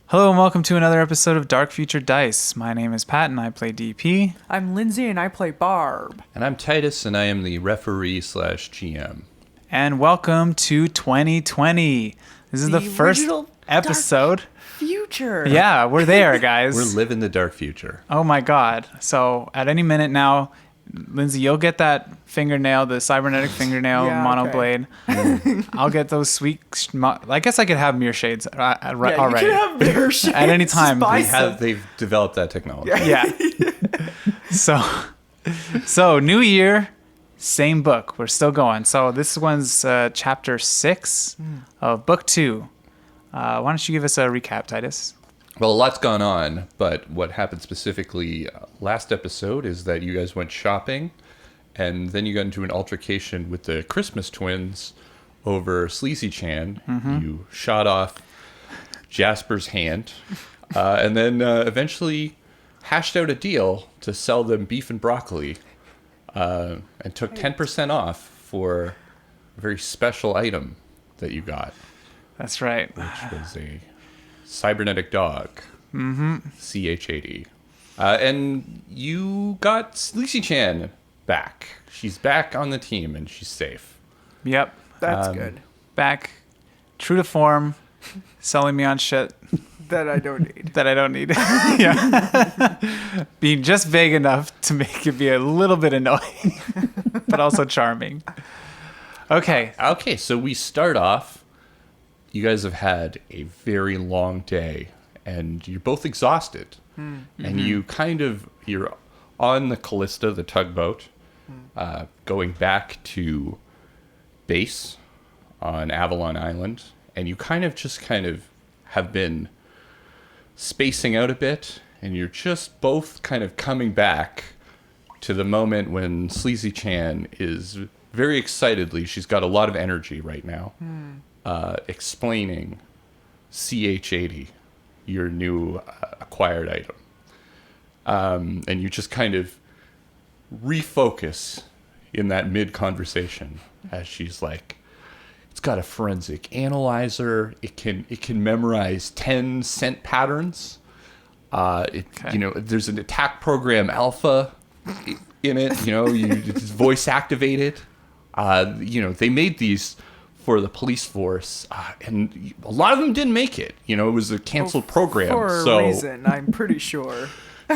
Hello and welcome to another episode of Dark Future Dice. My name is Pat and I play DP. I'm Lindsay and I play Barb. And I'm Titus and I am the referee/GM. And welcome to 2020. This is the first episode. Future. Yeah, we're there, guys. We're living the dark future. Oh my god. So at any minute now, Lindsay, you'll get that fingernail, the cybernetic fingernail monoblade. Okay. I'll get those sweet... I guess I could have mirror shades already. You can have mirror shades. At any time. They've developed that technology. Yeah. So new year, same book. We're still going. So this one's chapter 6 of book 2. Why don't you give us a recap, Titus? Well, a lot's gone on, but what happened specifically last episode is that you guys went shopping, and then you got into an altercation with the Christmas twins over Sleazy Chan. Mm-hmm. You shot off Jasper's hand, and then eventually hashed out a deal to sell them beef and broccoli, and took 10% off for a very special item that you got. That's right. Which was a cybernetic dog. Mm-hmm. CH80. And you got Sleazy Chan back. She's back on the team and she's safe. Yep. That's good. Back, true to form, selling me on shit That I don't need. that I don't need. Yeah. Being just vague enough to make it be a little bit annoying, but also charming. Okay. Okay, so we start off. You guys have had a very long day and you're both exhausted. Mm-hmm. And you're on the Callista, the tugboat, going back to base on Avalon Island. And you kind of have been spacing out a bit. And you're just both kind of coming back to the moment when Sleazy Chan is very excitedly, she's got a lot of energy right now. Explaining CH80, your new acquired item. And you just kind of refocus in that mid-conversation as she's like, it's got a forensic analyzer. It can memorize 10 scent patterns. There's an attack program alpha in it. It's voice activated. They made these for the police force, and a lot of them didn't make it. It was a canceled program. For a reason, I'm pretty sure.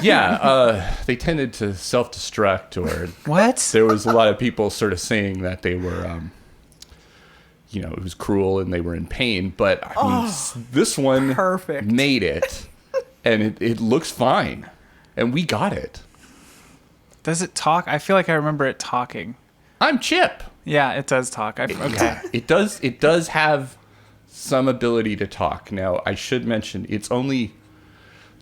Yeah, they tended to self-destruct, or What? there was a lot of people sort of saying that they were, it was cruel and they were in pain. But I mean, this one perfect. Made it, and it looks fine, and we got it. Does it talk? I feel like I remember it talking. I'm Chip. Yeah, it does talk. Okay. Yeah, it does. It does have some ability to talk. Now, I should mention it's only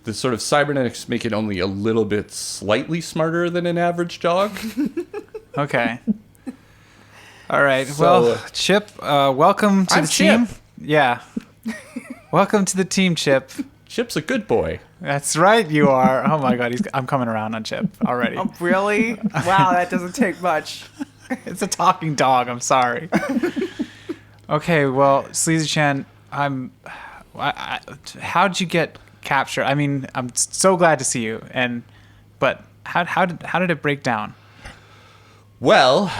the sort of cybernetics make it only a little bit slightly smarter than an average dog. Okay. All right. So, well, Chip, welcome to I'm the team. Chip. Yeah. Welcome to the team, Chip. Chip's a good boy. That's right, you are. Oh my God, I'm coming around on Chip already. Oh, really? Wow, that doesn't take much. It's a talking dog. I'm sorry. Okay, well, Sleazy Chan, how'd you get captured? I mean, I'm so glad to see you. But how did it break down? Well,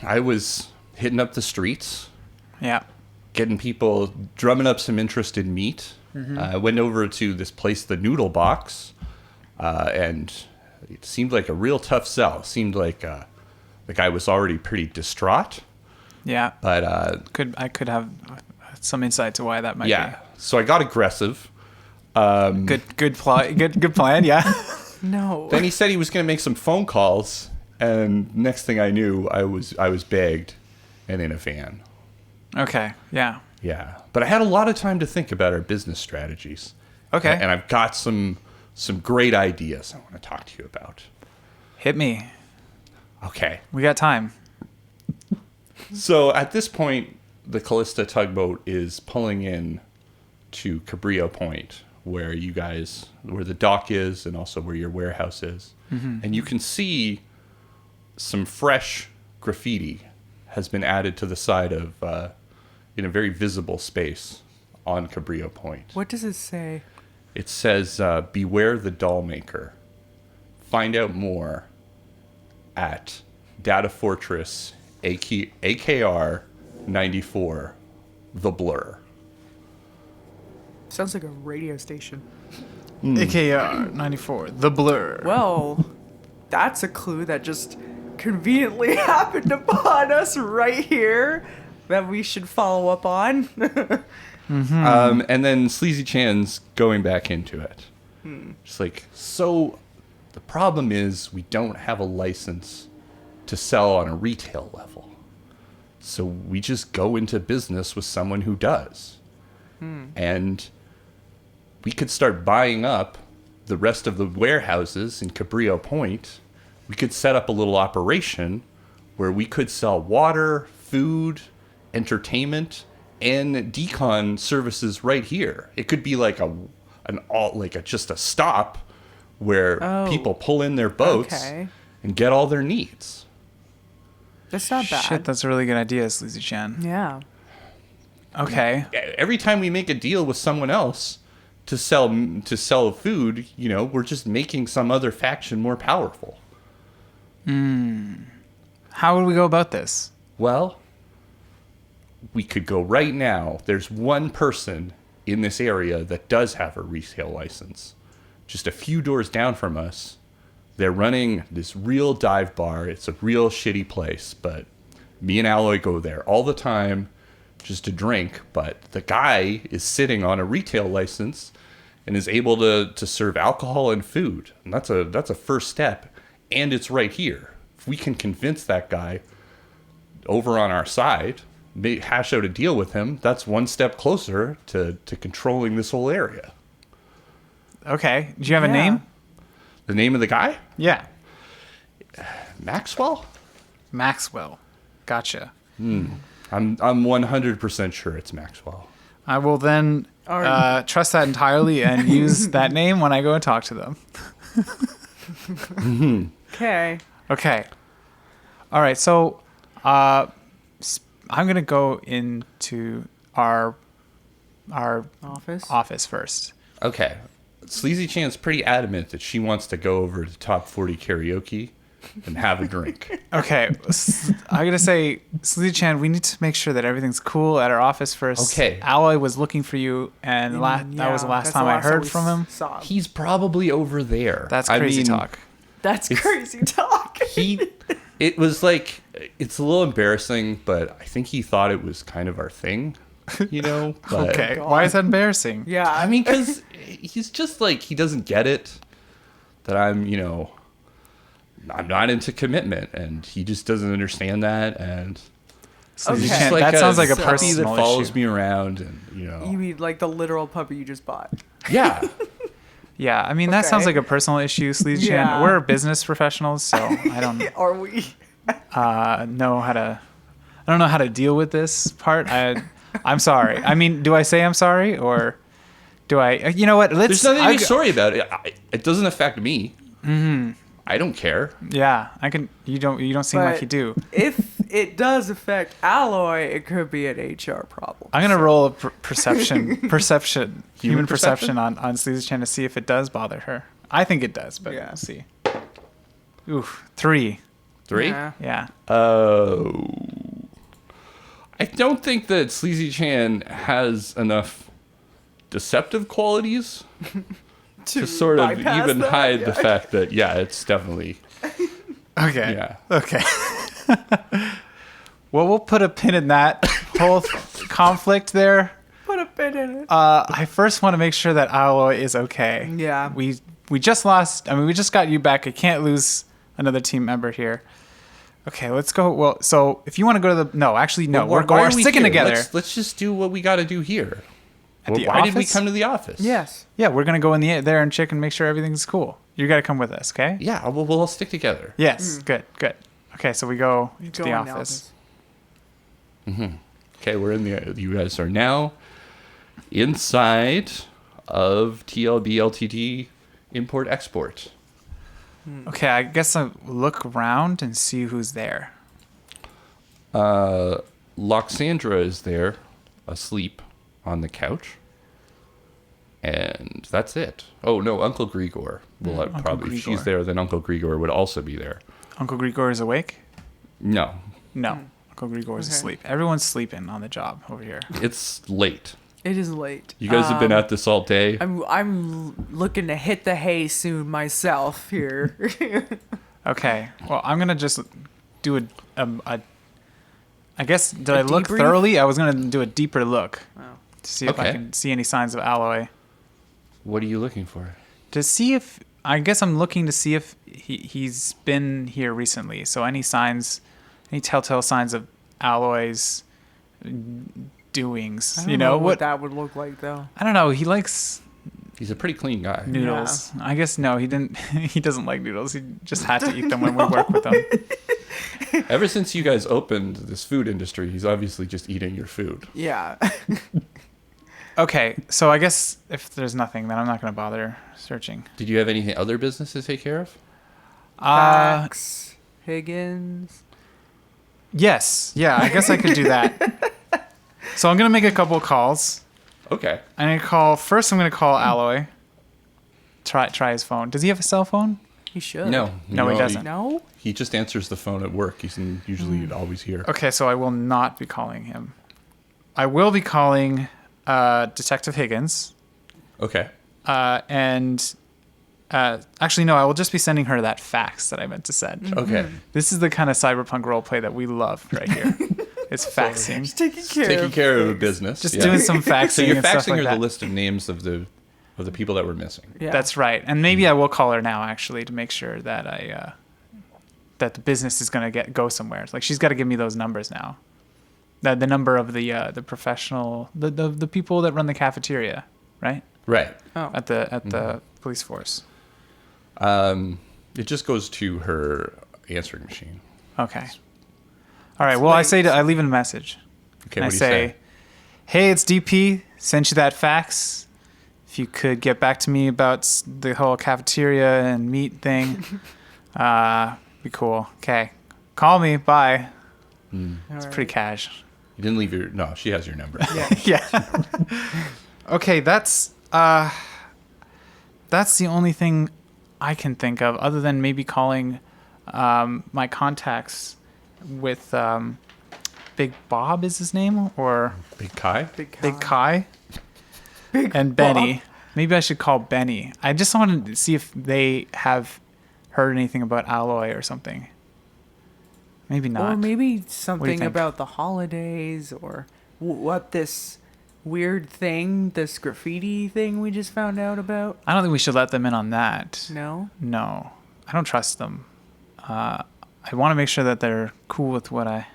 I was hitting up the streets, Yeah. getting people drumming up some interest in meat. Mm-hmm. I went over to this place, the Noodle Box, and it seemed like a real tough sell. It seemed like the guy was already pretty distraught. Yeah. But I could have some insight to why that might be. yeah, so I got aggressive. Good plan. Yeah. No. Then he said he was going to make some phone calls, and next thing I knew, I was bagged and in a van. Okay. Yeah. Yeah, but I had a lot of time to think about our business strategies. Okay. And I've got some great ideas I want to talk to you about. Hit me. Okay. We got time. So at this point, the Callista tugboat is pulling in to Cabrillo Point, where the dock is and also where your warehouse is. Mm-hmm. And you can see some fresh graffiti has been added to the side of, in a very visible space on Cabrillo Point. What does it say? It says, beware the doll maker. Find out more at Data Fortress AKR 94, The Blur. Sounds like a radio station. AKR 94, The Blur. Well, that's a clue that just conveniently happened upon us right here that we should follow up on. And then Sleazy Chan's going back into it. Just like, so the problem is we don't have a license to sell on a retail level. So we just go into business with someone who does. And we could start buying up the rest of the warehouses in Cabrillo Point. We could set up a little operation where we could sell water, food, entertainment, and decon services right here. It could be like just a stop where people pull in their boats and get all their needs. That's not bad. Shit, that's a really good idea, Sleazy Chan. Yeah. Okay. Every time we make a deal with someone else to sell food, we're just making some other faction more powerful. How would we go about this? Well, we could go right now. There's one person in this area that does have a retail license. Just a few doors down from us. They're running this real dive bar. It's a real shitty place, but me and Alloy go there all the time just to drink. But the guy is sitting on a retail license and is able to serve alcohol and food. And that's a first step. And it's right here. If we can convince that guy over on our side, hash out a deal with him, that's one step closer to controlling this whole area. Okay. Do you have a name? The name of the guy? Yeah. Maxwell? Maxwell. Gotcha. I'm 100% sure it's Maxwell. I will then trust that entirely and use that name when I go and talk to them. Okay. Okay. All right. So I'm going to go into our office first. Okay. Sleazy Chan's pretty adamant that she wants to go over to Top 40 Karaoke and have a drink. Okay. I got to say, Sleazy Chan, we need to make sure that everything's cool at our office first. Okay. Alloy was looking for you, and that was the last time I heard from him. He's probably over there. That's crazy talk. That's crazy talk. It was like, it's a little embarrassing, but I think he thought it was kind of our thing, But, Okay. Why is that embarrassing? Yeah. I mean, because he's just like, he doesn't get it that I'm not into commitment, and he just doesn't understand that. And Sleazy Okay. Chan, like that sounds like a puppy personal that follows issue. me around, and You mean like the literal puppy you just bought? yeah. Yeah, I mean, that sounds Okay. like a personal issue, Sleazy Chan. Yeah. We're business professionals, so I don't Are we? know how to... I don't know how to deal with this part. I'm sorry. I mean, do I say I'm sorry, or do I... You know what? There's nothing to be sorry about. It doesn't affect me. Mm-hmm. I don't care. Yeah, I can... You don't seem like But you do. If it does affect Alloy, it could be an HR problem. I'm gonna roll a perception, human perception? perception on Sleazy Chan to see if it does bother her. I think it does, but Yeah. we'll see. Oof, 3. 3? Yeah. Yeah. Oh. I don't think that Sleazy Chan has enough deceptive qualities to sort of bypass even that, hide yeah. the fact that, it's definitely, Okay. yeah. Okay. Well, we'll put a pin in that whole conflict there. Put a pin in it. I first want to make sure that Alloy is okay. Yeah. We just lost. I mean, we just got you back. I can't lose another team member here. Okay, let's go. Well, so if you want to go to the... No, actually, no. Well, we're are we sticking here? together. Let's just do what we got to do here. At the Why did we office? come to the office? Yes. Yeah, we're going to go in there and check and make sure everything's cool. You got to come with us, okay? Yeah, we'll all stick together. Yes, good. Okay, so we go to Go the in office. Okay, we're in the... You guys are now inside of TLB Ltd Import-Export. Okay, I guess I'll look around and see who's there. Loxandra is there, asleep on the couch. And that's it. Oh, no, Uncle Grigor will probably, if she's Grigor. there, then Uncle Grigor would also be there. Uncle Grigor is awake? No, No. Uncle Grigor is asleep. Everyone's sleeping on the job over here. it's late. It is late. You guys have been at this all day. I'm looking to hit the hay soon myself here. Okay. Well, I'm going to just do I guess, did I look debrief? thoroughly? I was going to do a deeper look Wow. to see if I Okay. can see any signs of alloy. What are you looking for? To see if, I guess I'm looking to see if he's been here recently. So any signs, any telltale signs of alloy's doings. I don't You know, what that would look like though. I don't know. He likes He's a pretty clean guy. noodles. I guess no, he didn't. He doesn't like noodles. He just had to eat them when we work with him. Ever since you guys opened this food industry, he's obviously just eating your food. Yeah. Okay, so I guess if there's nothing, then I'm not going to bother searching. Did you have any other business to take care of? Fax, Higgins. Yes. Yeah, I guess I could do that. So I'm going to make a couple of calls. Okay. I'm going to call, first I'm going to call Alloy. Try his phone. Does he have a cell phone? He should. No, he doesn't. No? He just answers the phone at work. He's usually always here. Okay, so I will not be calling him. I will be calling Detective Higgins. Okay. And actually, no, I will just be sending her that fax that I meant to send. Okay. This is the kind of cyberpunk roleplay that we love right here. It's faxing. Just taking care Taking of care of a things. business. Just yeah. doing some faxing. So you're and stuff faxing like her that. the list of names of the people that were missing. Yeah. That's right. And maybe I will call her now actually to make sure that that the business is going to go somewhere. Like she's got to give me those numbers now. The number of the professional the people that run the cafeteria, right? Right. Oh. At the police force. It just goes to her answering machine. Okay. All right. Well, I leave a message. Okay. And I What do you say, say? "Hey, it's DP. Sent you that fax. If you could get back to me about the whole cafeteria and meat thing, be cool. Okay. Call me. Bye." It's pretty cash. You didn't leave your. No, she has your number. Yeah. Okay, that's the only thing I can think of, other than maybe calling my contacts with Big Bob is his name, or Big Kai. Big Kai and Benny. Maybe I should call Benny. I just wanted to see if they have heard anything about Alloy or something. Maybe not. Or maybe something think? about the holidays or what this weird thing, this graffiti thing we just found out about. I don't think we should let them in on that. No? No, I don't trust them. I want to make sure that they're cool with what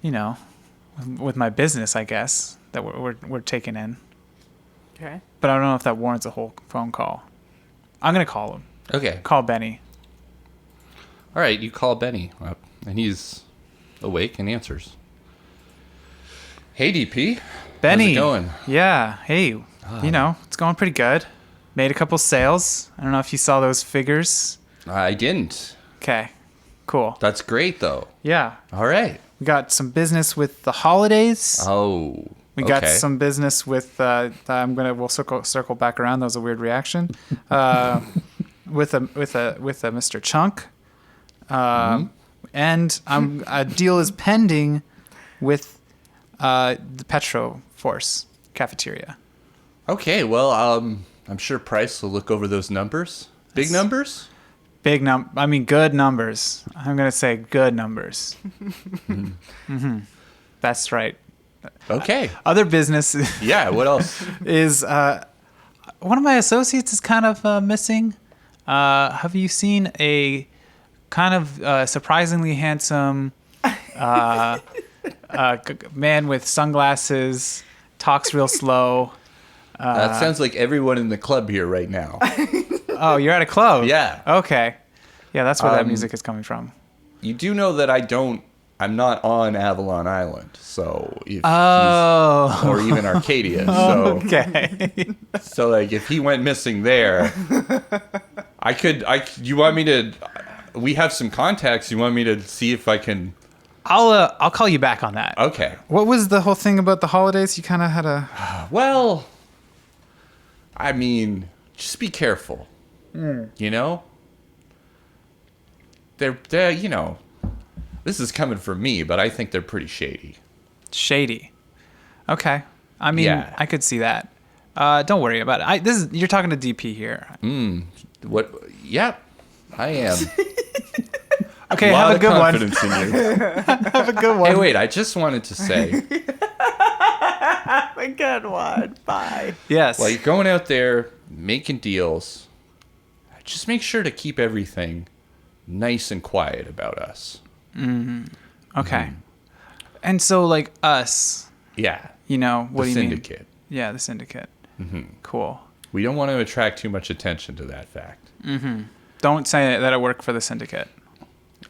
with my business, I guess, that we're taking in. Okay. But I don't know if that warrants a whole phone call. I'm gonna call him. Okay. Call Benny. All right. You call Benny up, and he's awake and answers. Hey, DP. Benny. How's it going? Yeah. Hey. It's going pretty good. Made a couple sales. I don't know if you saw those figures. I didn't. Okay. Cool. That's great, though. Yeah. All right. We got some business with the holidays. Oh. We got some business with. We'll circle back around. That was a weird reaction. With a Mr. Chunk, and a deal is pending with the Petro Force cafeteria. Okay. Well, I'm sure Price will look over those numbers. Big numbers. Good numbers. I'm gonna say good numbers. Mm-hmm. That's right. Okay. Other business Yeah. What else? is one of my associates is kind of missing. Have you seen a kind of surprisingly handsome man with sunglasses, talks real slow? That sounds like everyone in the club here right now. Oh, you're at a club? Yeah. Okay. Yeah, that's where that music is coming from. You do know that I'm not on Avalon Island, so if Oh. or even Arcadia. So Okay. so like if he went missing there, you want me to we have some contacts, you want me to see if I can I'll call you back on that. Okay. What was the whole thing about the holidays? You kind of had a Well, I mean, just be careful. You know? They're, you know, this is coming from me, but I think they're pretty shady. Shady. Okay. I mean, Yeah. I could see that. Don't worry about it. You're talking to DP here. What? Yep, I am. Okay, a lot have a of good one. confidence in you. Have a good one. Hey, wait, I just wanted to say, A good one. Bye. Yes. while you're going out there making deals, just make sure to keep everything nice and quiet about us. Okay. And so, like, us, Yeah. you know, what The do you mean? syndicate. Yeah, the syndicate. Cool. We don't want to attract too much attention to that fact. Don't say that I work for the syndicate.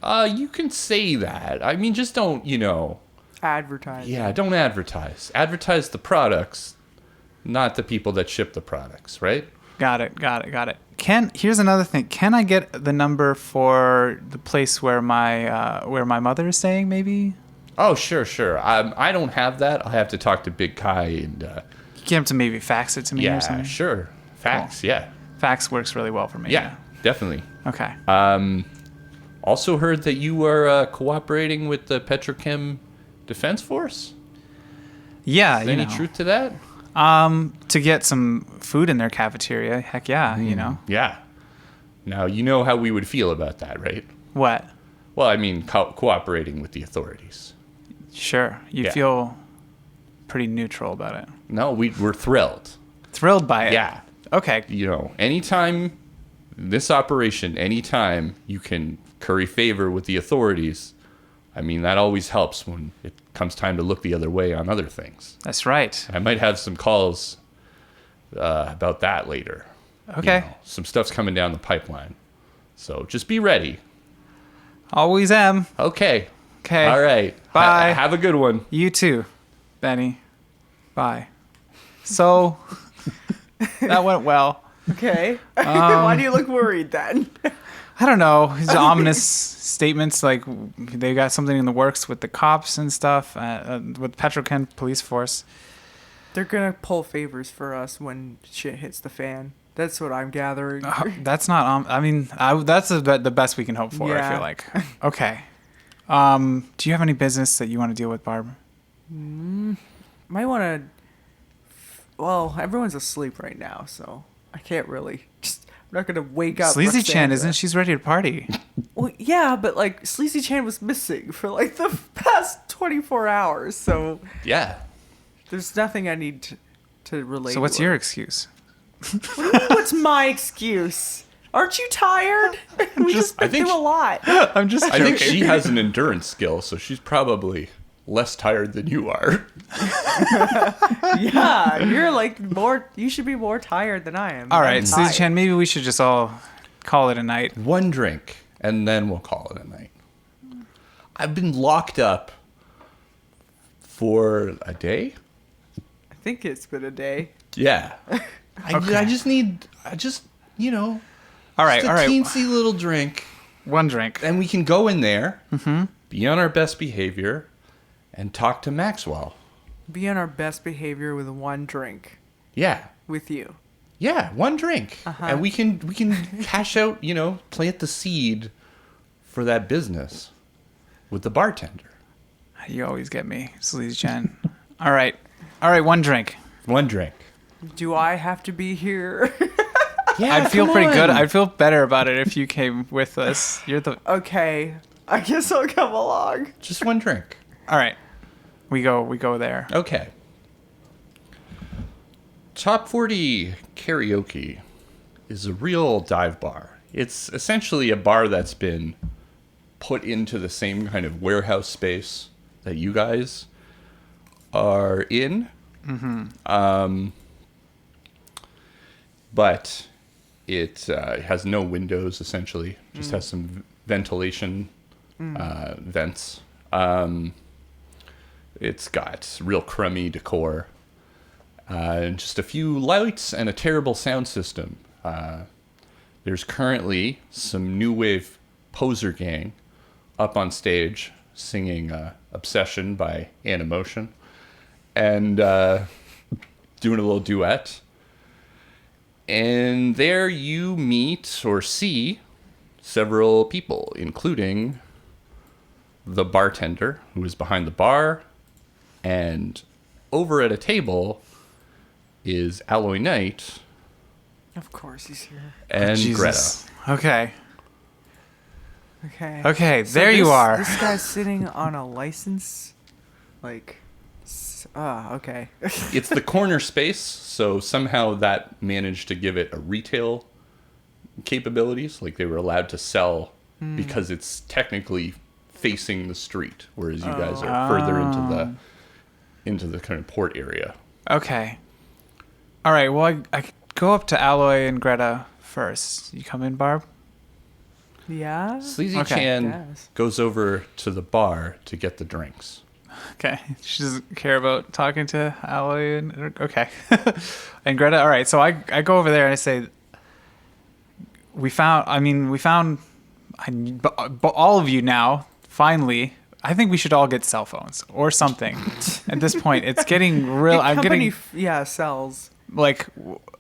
You can say that. I mean, just don't, you know. Advertising. Yeah, don't advertise. Advertise the products, not the people that ship the products, right? Got it. Here's another thing. Can I get the number for the place where my mother is staying, maybe? Oh, sure. I don't have that. I'll have to talk to Big Kai and, Get him to maybe fax it to me or yeah, something. sure. Facts, yeah. Fax works really well for me. Yeah, definitely. Okay. Also heard that you are cooperating with the Petrochem Defense Force. Yeah, Is you there any know. truth to that? To get some food in their cafeteria. Heck yeah, you know. Yeah. Now, you know how we would feel about that, right? What? Well, I mean, cooperating with the authorities. Sure. You Yeah. feel pretty neutral about it. No, we're thrilled. Thrilled by it. Yeah. Okay. You know, anytime anytime you can curry favor with the authorities, I mean, that always helps when it comes time to look the other way on other things. That's right. I might have some calls about that later. Okay. You know, some stuff's coming down the pipeline. So just be ready. Always am. Okay. Okay. All right. Bye. Have a good one. You too, Benny. Bye. So that went well. Okay. Why do you look worried then? I don't know. His ominous statements like they got something in the works with the cops and stuff, with Petrochem police force. They're gonna pull favors for us when shit hits the fan. That's what I'm gathering. That's not. That's the best we can hope for. I Yeah. feel like. Okay. Do you have any business that you want to deal with, Barb? Might want to. Well, everyone's asleep right now, so I can't really. I'm not gonna wake up. Sleazy Chan Roxandra. isn't. She's ready to party. Well, yeah, but like Sleazy Chan was missing for like the past 24 hours, so Yeah. there's nothing I need to relate. So what's to your her. excuse? What do you mean, what's my excuse? Aren't you tired? We just been through a lot. I'm just. I think she has an endurance skill, so she's probably less tired than you are. Yeah, you're like more. You should be more tired than I am. All right, I'm Sleazy tired. Chan. Maybe we should just all call it a night. One drink, and then we'll call it a night. I've been locked up for a day. I think it's been a day. Yeah. I just, you know, All right. just a All right. teensy little drink, One drink. and we can go in there, be on our best behavior, and talk to Maxwell. Be on our best behavior with one drink Yeah. with you. Yeah, one drink. And we can cash out, you know, plant the seed for that business with the bartender. You always get me, Sleazy Chan. All right. One drink. One drink. Do I have to be here? Yeah, I'd feel come pretty good. on. I'd feel better about it if you came with us. You're the. Okay, I guess I'll come along. Just one drink. All right. We go there. Okay. Top 40 Karaoke is a real dive bar. It's essentially a bar that's been put into the same kind of warehouse space that you guys are in. But it has no windows, essentially. Just has some ventilation vents. It's got real crummy decor. And just a few lights and a terrible sound system. There's currently some new wave poser gang up on stage singing Obsession by Animotion and doing a little duet. And there you meet or see several people, including the bartender who is behind the bar, and over at a table is Alloy Knight Of course he's here. and Jesus. Okay. Okay. Okay, So there you this- are. This guy's sitting on a license. Okay. Greta. It's the corner space, so somehow that managed to give it a retail capabilities. Like they were allowed to sell because it's technically facing the street, whereas you guys are further into the kind of port area. Okay. All right. Well, I go up to Alloy and Greta first. You come in, Barb? Yeah. Sleazy Okay. Chan Yes. goes over to the bar to get the drinks. Okay. She doesn't care about talking to Alloy and okay. And Greta, all right. So I go over there and I say we found all of you now, finally. I think we should all get cell phones or something. At this point, it's getting real. I'm getting sells. like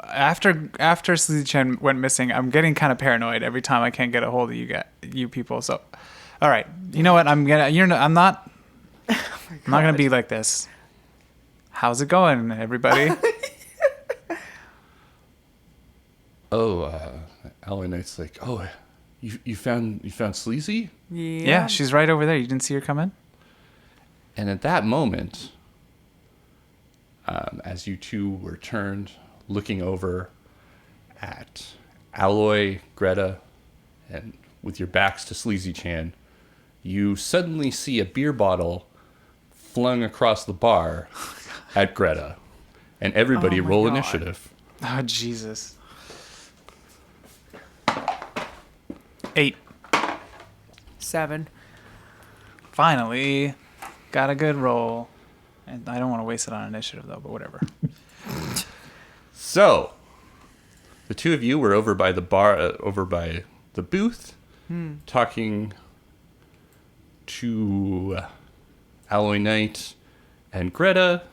after Sleazy Chen went missing, I'm getting kind of paranoid every time I can't get a hold of you people. So, all right, you know what? I'm not gonna be like this. How's it going, everybody? Alloy Knight's like, oh, you found Sleazy? Yeah, she's right over there. You didn't see her come in? And at that moment, as you two were turned, looking over at Alloy, Greta, and with your backs to Sleazy Chan, you suddenly see a beer bottle flung across the bar at Greta. And everybody Oh my roll God. initiative. Oh, Jesus. 8. 7. Finally, got a good roll. And I don't want to waste it on initiative, though, but whatever. So, the two of you were over by the bar, over by the booth, talking to Alloy Knight and Greta.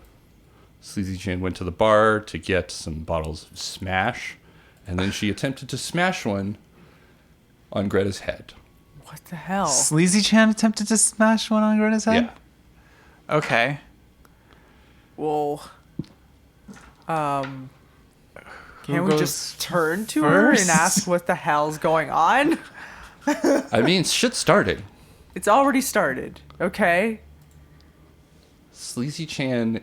Sleazy Chan went to the bar to get some bottles of Smash, and then she attempted to smash one on Greta's head. What the hell? Sleazy Chan attempted to smash one on Greta's head? Yeah. Okay. Well, can Who we goes just turn to her first? and ask what the hell's going on? I mean, shit's starting. It's already started. Okay. Sleazy Chan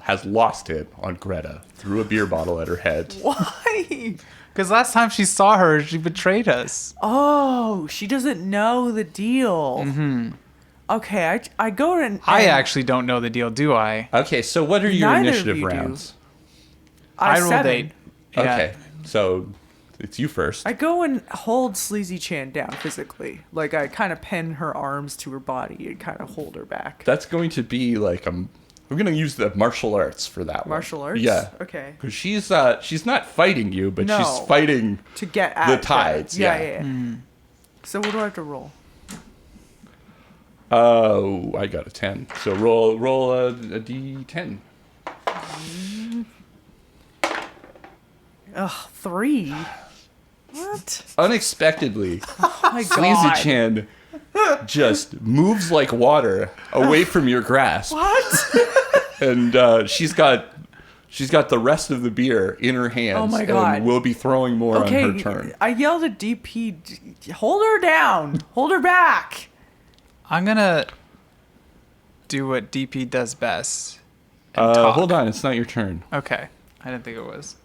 has lost it on Greta, threw a beer bottle at her head. Why? Because last time she saw her, she betrayed us. Oh, she doesn't know the deal. Mm-hmm. Okay, I go and I actually don't know the deal, do I? Okay, so what are your Neither of initiative you do. rounds? I rolled 7. 8. Yeah. Okay, so it's you first. I go and hold Sleazy Chan down physically. Like, I kind of pin her arms to her body and kind of hold her back. That's going to be like we're going to use the martial arts for that one. Martial arts? Yeah. Okay. Because she's not fighting you, but No. she's fighting To get at the her. tides. Yeah. So what do I have to roll? Oh, I got a 10. So roll a d10. Ugh, 3. What? Unexpectedly, Oh my Sleazy god. Chan just moves like water away from your grasp. What? And she's got the rest of the beer in her hands. Oh my God. And will be throwing more Okay, on her turn. I yelled at DP, hold her down. Hold her back. I'm going to do what DP does best. and talk. Hold on, it's not your turn. Okay. I didn't think it was.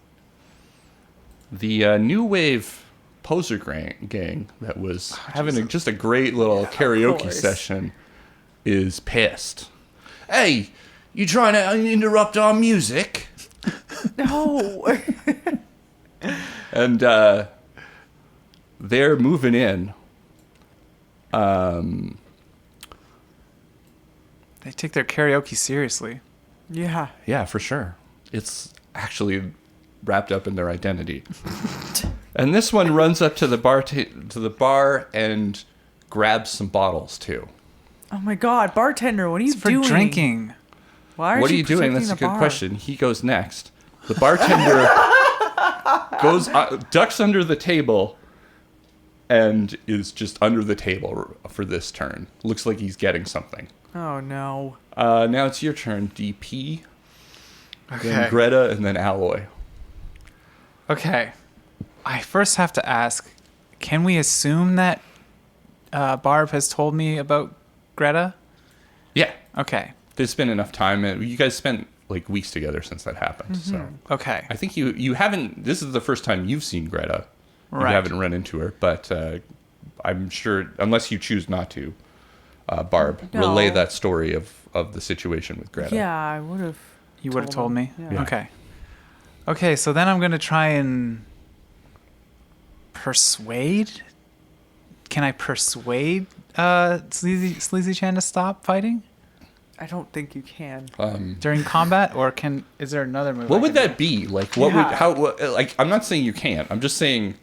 The new wave poser gang that was having just a great little karaoke course. session is pissed. Hey, you trying to interrupt our music? No. And they're moving in. They take their karaoke seriously. Yeah. Yeah, for sure. It's actually wrapped up in their identity. And this one runs up to the bar and grabs some bottles too. Oh my god, bartender, what are you It's for doing? drinking. Why What are she you doing? protecting That's a the good bar? question. He goes next. The bartender goes ducks under the table, and is just under the table for this turn. Looks like he's getting something. Oh no. Now it's your turn, DP. Okay. Then Greta, and then Alloy. Okay. I first have to ask, can we assume that Barb has told me about Greta? Yeah. Okay. There's been enough time. You guys spent like weeks together since that happened. So Okay. I think you haven't. This is the first time you've seen Greta. You Right. haven't run into her, but I'm sure, unless you choose not to, Barb, No. relay that story of the situation with Greta. Yeah, I would have. You would have told me? Yeah. Okay. Okay, so then I'm going to try and persuade? Can I persuade Sleazy Chan to stop fighting I don't think you can. during combat? Or is there another move? What I would can do? that be? Like, what Yeah. would, how, like, I'm not saying you can't. I'm just saying,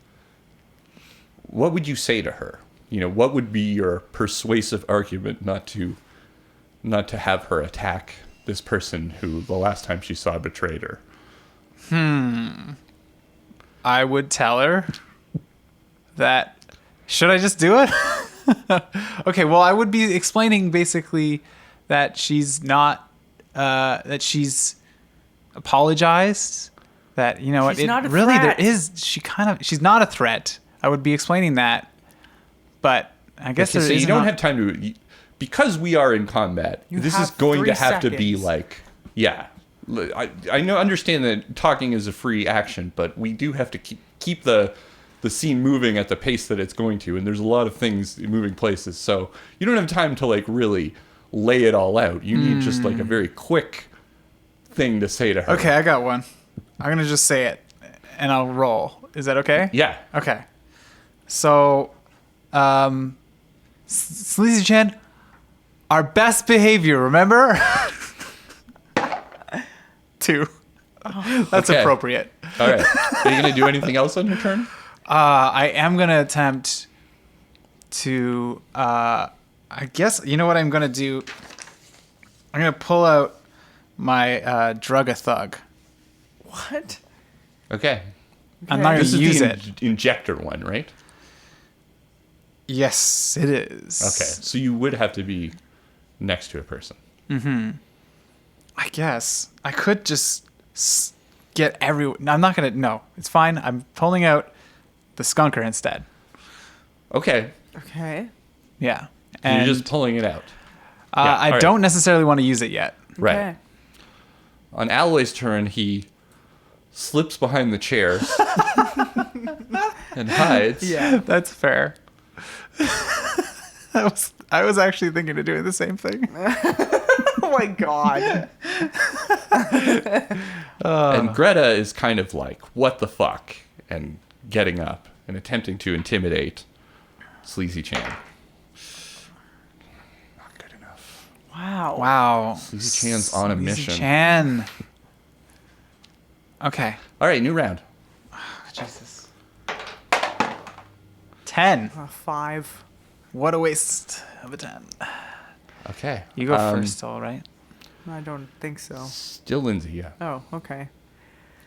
what would you say to her? You know, what would be your persuasive argument not to have her attack this person who the last time she saw betrayed her? I would tell her that. Should I just do it? Okay, well, I would be explaining basically that she's not, that she's apologized. That, you know, She's not a really threat. she's not a threat. I would be explaining that, but I guess Okay, so you isn't don't a- have time to, because we are in combat. You This is have going 3 to have to be seconds. like, yeah. I know, understand that talking is a free action, but we do have to keep the scene moving at the pace that it's going to, and there's a lot of things in moving places, so you don't have time to like really lay it all out. You need just like a very quick thing to say to her. Okay, I got one. I'm gonna just say it, and I'll roll. Is that okay? Yeah. Okay. So, Sleazy Chan, our best behavior, remember? 2. That's Okay. appropriate. All right. Are you going to do anything else on your turn? I am going to attempt to, I guess, you know what I'm going to do? I'm going to pull out my Drug-a-Thug. What? Okay. I'm not going This to is use the it. injector one, right? Yes, it is. Okay. So you would have to be next to a person. I guess I could just get everyone. No, I'm not gonna. No, it's fine. I'm pulling out the skunker instead. Okay. Okay. Yeah, And and you're just pulling it out. Yeah, I all right. don't necessarily want to use it yet. Right. Okay. On Alloy's turn, he slips behind the chairs and hides. Yeah, that's fair. I was actually thinking of doing the same thing. Oh my god. And Greta is kind of like, what the fuck? And getting up and attempting to intimidate Sleazy Chan. Not good enough. Wow. Wow, Sleazy Chan's on a Sleazy mission. Chan. Okay. All right, new round. Jesus. 10. 5. What a waste of a 10. Okay. You go first, all right? I don't think so. Still Lindsay, yeah. Oh, okay.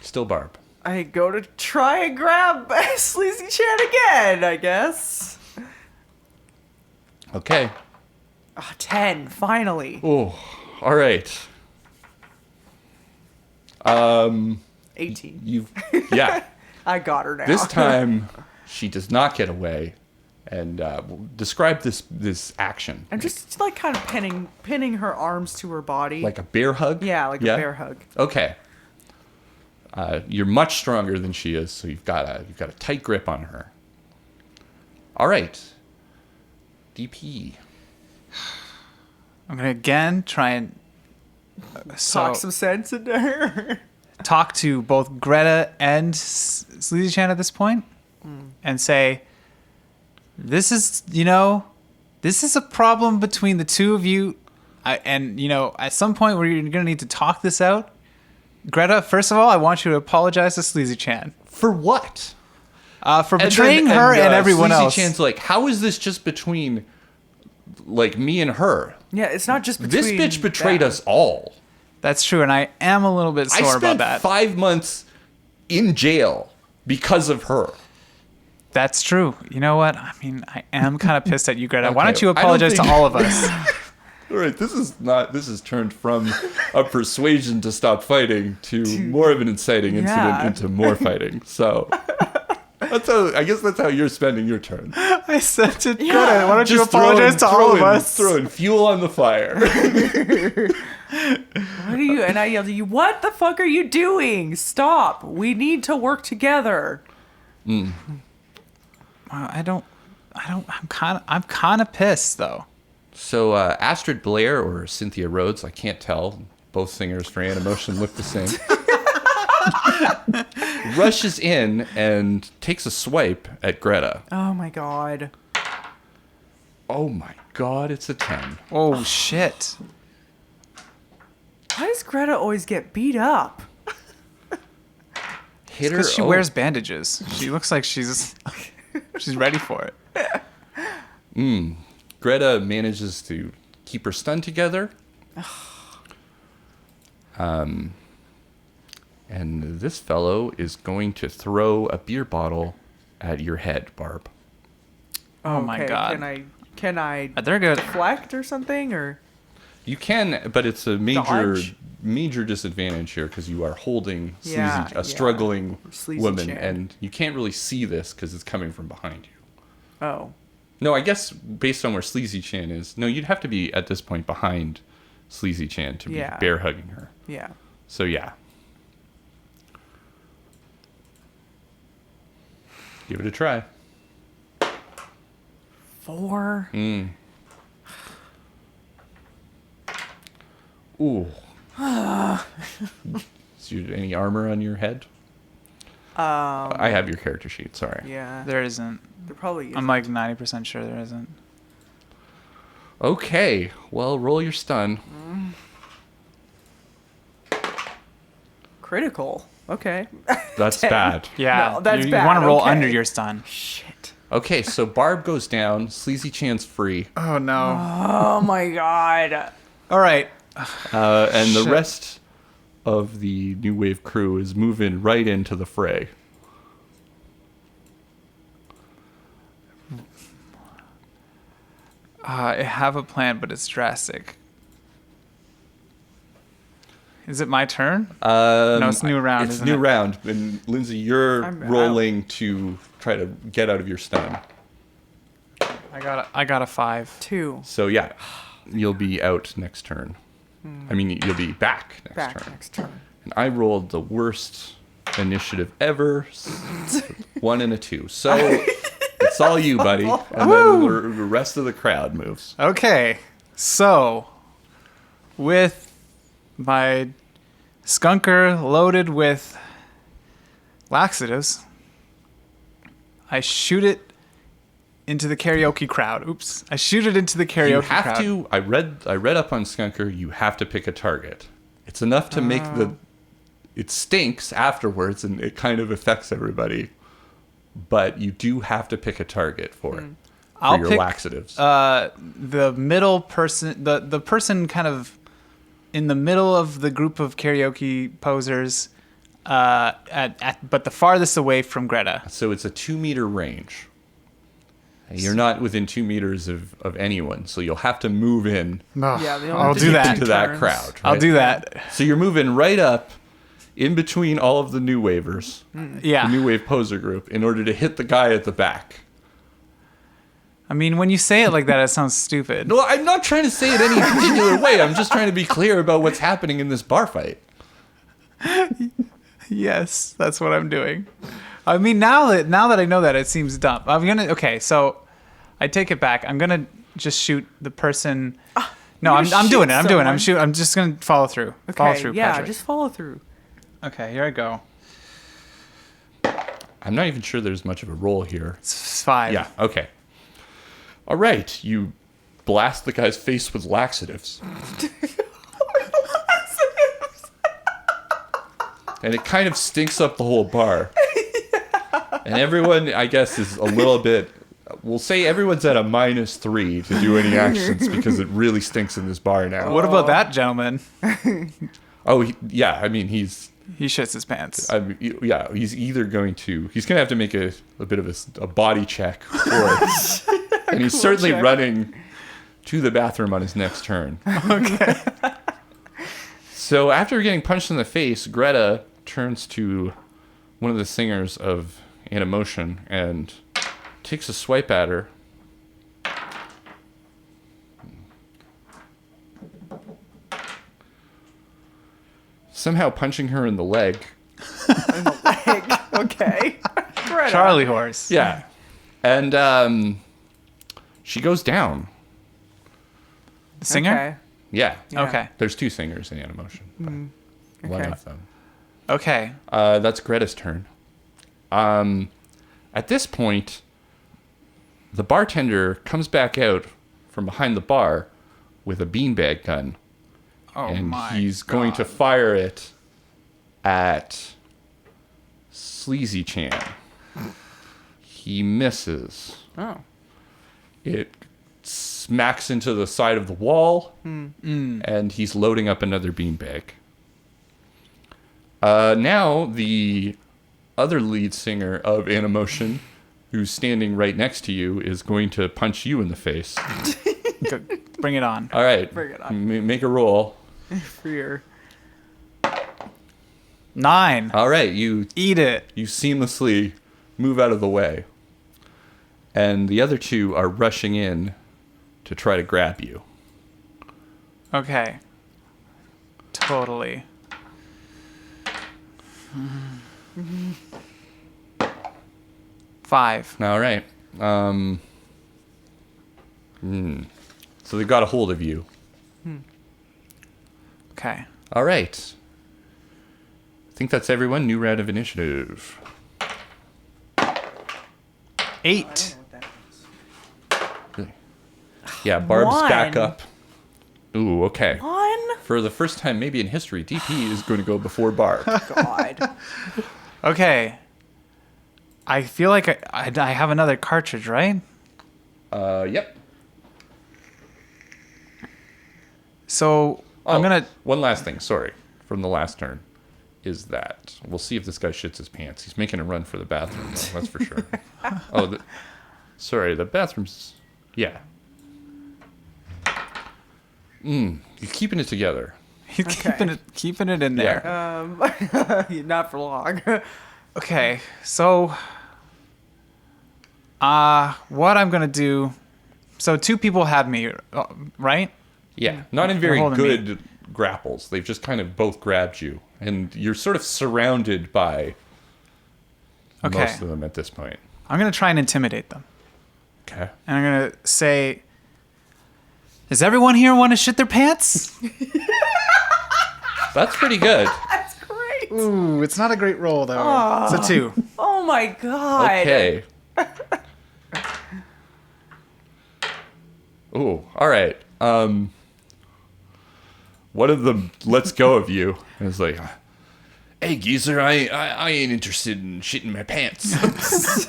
Still Barb. I go to try and grab Sleazy Chan again, I guess. Okay. 10, finally. Oh, all right. 18. You've, yeah. I got her now. This time, she does not get away. And describe this action. I'm just like kind of pinning her arms to her body. Like a bear hug? Yeah, like a bear hug. Okay. You're much stronger than she is, so you've got a tight grip on her. All right. DP. I'm going to again try and Talk some sense into her. talk to both Greta and Sleazy Chan at this point and say, this is a problem between the two of you. And, at some point where you're going to need to talk this out. Greta, first of all, I want you to apologize to Sleazy Chan. For what? For betraying her and everyone Sleazy else. Chan's like, how is this just between, like, me and her? Yeah, it's not just between This bitch betrayed them. us all. That's true, and I am a little bit I sore spent about that. 5 months in jail because of her. That's true. You know what? I mean, I am kind of pissed at you, Greta. Why Okay, don't you I don't apologize to think- all of us? All right, this is turned from a persuasion to stop fighting to more of an inciting incident Yeah. into more fighting. So I guess that's how you're spending your turn. I said to Yeah. Greta, why don't you Just apologize to all of us? throwing fuel on the fire. What are you? And I yelled at you. What the fuck are you doing? Stop. We need to work together. I'm kind of pissed though. So Astrid Blair or Cynthia Rhodes, I can't tell. Both singers for Animotion look the same. Rushes in and takes a swipe at Greta. Oh my god. Oh my god, it's a 10. Oh shit. Why does Greta always get beat up? Hit her. Because she oh, wears bandages. She looks like she's ready for it. Greta manages to keep her stun together. And this fellow is going to throw a beer bottle at your head, Barb. Oh my God. Can I They're good. deflect or something or? You can, but it's a Dodge? major disadvantage here because you are holding Yeah, a struggling Sleazy woman, Chan. and you can't really see this because it's coming from behind you. Oh. No, I guess based on where Sleazy Chan is, no, you'd have to be at this point behind Sleazy Chan to be Yeah. bear hugging her. Yeah. So yeah, give it a try. 4. Ooh. Is there any armor on your head? I have your character sheet. Sorry. Yeah. There isn't. There probably is. I'm like 90% sure there isn't. Okay. Well, roll your stun. Critical. Okay. That's 10. bad. Yeah. No, that's you bad, want to roll okay. under your stun. Shit. Okay, so Barb goes down. Sleazy Chan's free. Oh no. Oh my god. All right. And the Shit. rest of the New Wave crew is moving right into the fray. I have a plan, but it's drastic. Is it my turn? No, it's new round, It's isn't new it? round. And Lindsay, you're I'm- rolling to try to get out of your stun. I got a 5. 2. So yeah, you'll be out next turn. I mean, you'll be back next Back turn. next turn. And I rolled the worst initiative ever. 1 and a 2. So it's all you, buddy. And then the rest of the crowd moves. Okay. So, with my skunker loaded with laxatives, I shoot it into the karaoke crowd. Oops. I shoot it into the karaoke You have crowd. to. I read up on Skunker. You have to pick a target. It's enough to make the. It stinks afterwards, and it kind of affects everybody. But you do have to pick a target for it. I'll your pick, laxatives. The middle person, the person kind of in the middle of the group of karaoke posers, but the farthest away from Greta. So it's a 2-meter range. And you're not within 2 meters of anyone, so you'll have to move in Yeah, they only I'll have to do do that. two to that turns. crowd. I'll right? do that. So you're moving right up in between all of the new wavers, the Yeah. new wave poser group, in order to hit the guy at the back. I mean, when you say it like that, it sounds stupid. No, I'm not trying to say it any particular way. I'm just trying to be clear about what's happening in this bar fight. Yes, that's what I'm doing. I mean, now that I know that, it seems dumb. Okay, so I take it back. I'm gonna just shoot the person. No, you're I'm gonna doing it. shoot I'm doing it. someone? I'm just gonna follow through. Follow Okay, through. yeah, Patrick. just follow through. Okay, here I go. I'm not even sure there's much of a roll here. It's 5. Yeah, okay. All right, you blast the guy's face with laxatives. And it kind of stinks up the whole bar. And everyone, I guess, is a little bit... We'll say everyone's at a -3 to do any actions because it really stinks in this bar now. What about that gentleman? Oh, yeah, I mean, he's He shits his pants. Yeah, he's going to have to make a bit of a body check for it. And he's certainly running to the bathroom on his next turn. Okay. So after getting punched in the face, Greta turns to one of the singers of Animotion and takes a swipe at her. Somehow punching her in the leg. In the leg. Okay. Greta. Charlie horse. Yeah. And she goes down. The singer? Okay. Yeah. Yeah. Okay. There's two singers in Animotion. But one Okay. of them. Okay. That's Greta's turn. At this point, the bartender comes back out from behind the bar with a beanbag gun. Oh And my he's going to fire it at Sleazy Chan. He misses. Oh. It smacks into the side of the wall, and he's loading up another beanbag. Now, the other lead singer of Animotion, who's standing right next to you, is going to punch you in the face. Go, bring it on. All right. Bring it on. Make a roll. For your 9. All right. You Eat it. seamlessly move out of the way. And the other two are rushing in to try to grab you. Okay. Totally. Five. All right. So they got a hold of you. Okay. All right. I think that's everyone. New round of initiative. 8. Yeah, Barb's One. back up. Ooh, okay. one. For the first time maybe in history, DP is going to go before Barb. God. Okay. I feel like I have another cartridge, right? Yep. So I'm going to... One last thing, sorry, from the last turn, is that we'll see if this guy shits his pants. He's making a run for the bathroom, though, that's for sure. Sorry, the bathroom's... Yeah. He's keeping it together. He's Okay. keeping it in there. Not for long. Okay, so what I'm gonna do? So 2 people had me, right? Yeah, not in very holding good grapples. They've just kind of both grabbed you, and you're sort of surrounded by Okay. most of them at this point. I'm gonna try and intimidate them, Okay. and I'm gonna say, "Does everyone here want to shit their pants?" That's pretty good. That's great. Ooh, it's not a great roll though. It's a 2. Oh my God. Okay. Ooh, all right. One of them lets go of you and is like, "Hey, geezer, I ain't interested in shitting my pants." What is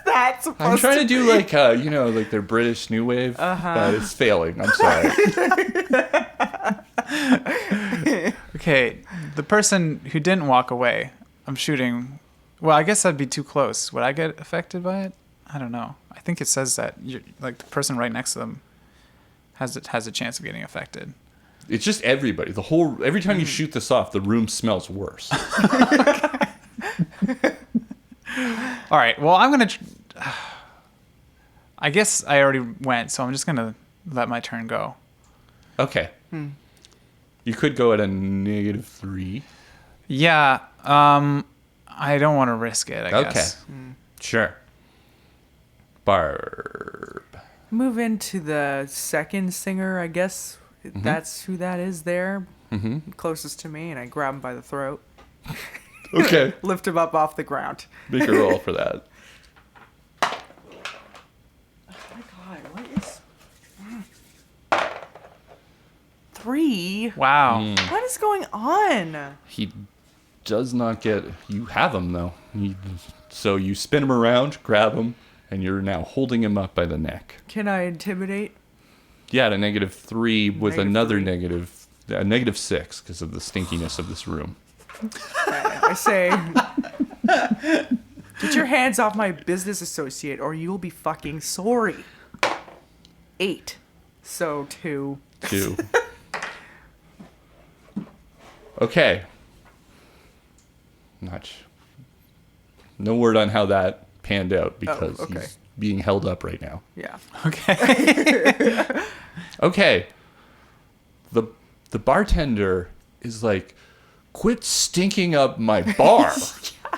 that supposed I'm trying to do be? like like their British New Wave, but it's failing. I'm sorry. Okay, the person who didn't walk away, I'm shooting. Well, I guess that'd be too close. Would I get affected by it? I don't know. I think it says that like the person right next to them has a chance of getting affected. It's just everybody. Every time you shoot this off, the room smells worse. All right. Well, I'm gonna. I guess I already went, so I'm just gonna let my turn go. Okay. You could go at a -3. Yeah. I don't want to risk it. I guess. Sure. Barb. Move into the second singer, I guess. That's who that is there. Closest to me, and I grab him by the throat. Okay. Lift him up off the ground. Make a roll for that. Oh my God, what is... 3? Wow. What is going on? He does not get... You have him, though. So you spin him around, grab him, and you're now holding him up by the neck. Can I intimidate? Yeah, at a -3 with -3. another a -6 because of the stinkiness of this room. I say, get your hands off my business associate or you'll be fucking sorry. 8. So 2. 2. Okay. No word on how that panned out because okay. he's being held up right now. Yeah. Okay. Okay. The bartender is like, quit stinking up my bar,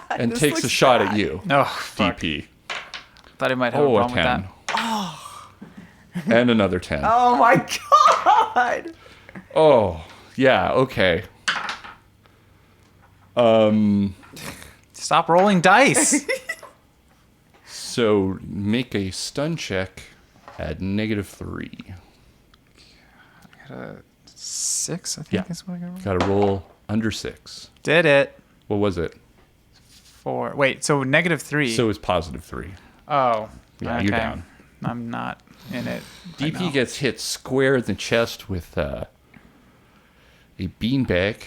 and this takes a looks shot bad. at you, Oh, fuck. DP. Thought he might have a Oh, a problem with 10. that. And another 10. Oh my god. Oh, yeah, okay. Stop rolling dice. So make a stun check at -3. I got a 6, I think Yeah. is what I got. Roll. Got to roll under 6. Did it. What was it? 4. Wait, so -3. So it's +3. Oh. Yeah, okay. you're down. I'm not in it. DP right now. gets hit square in the chest with a beanbag,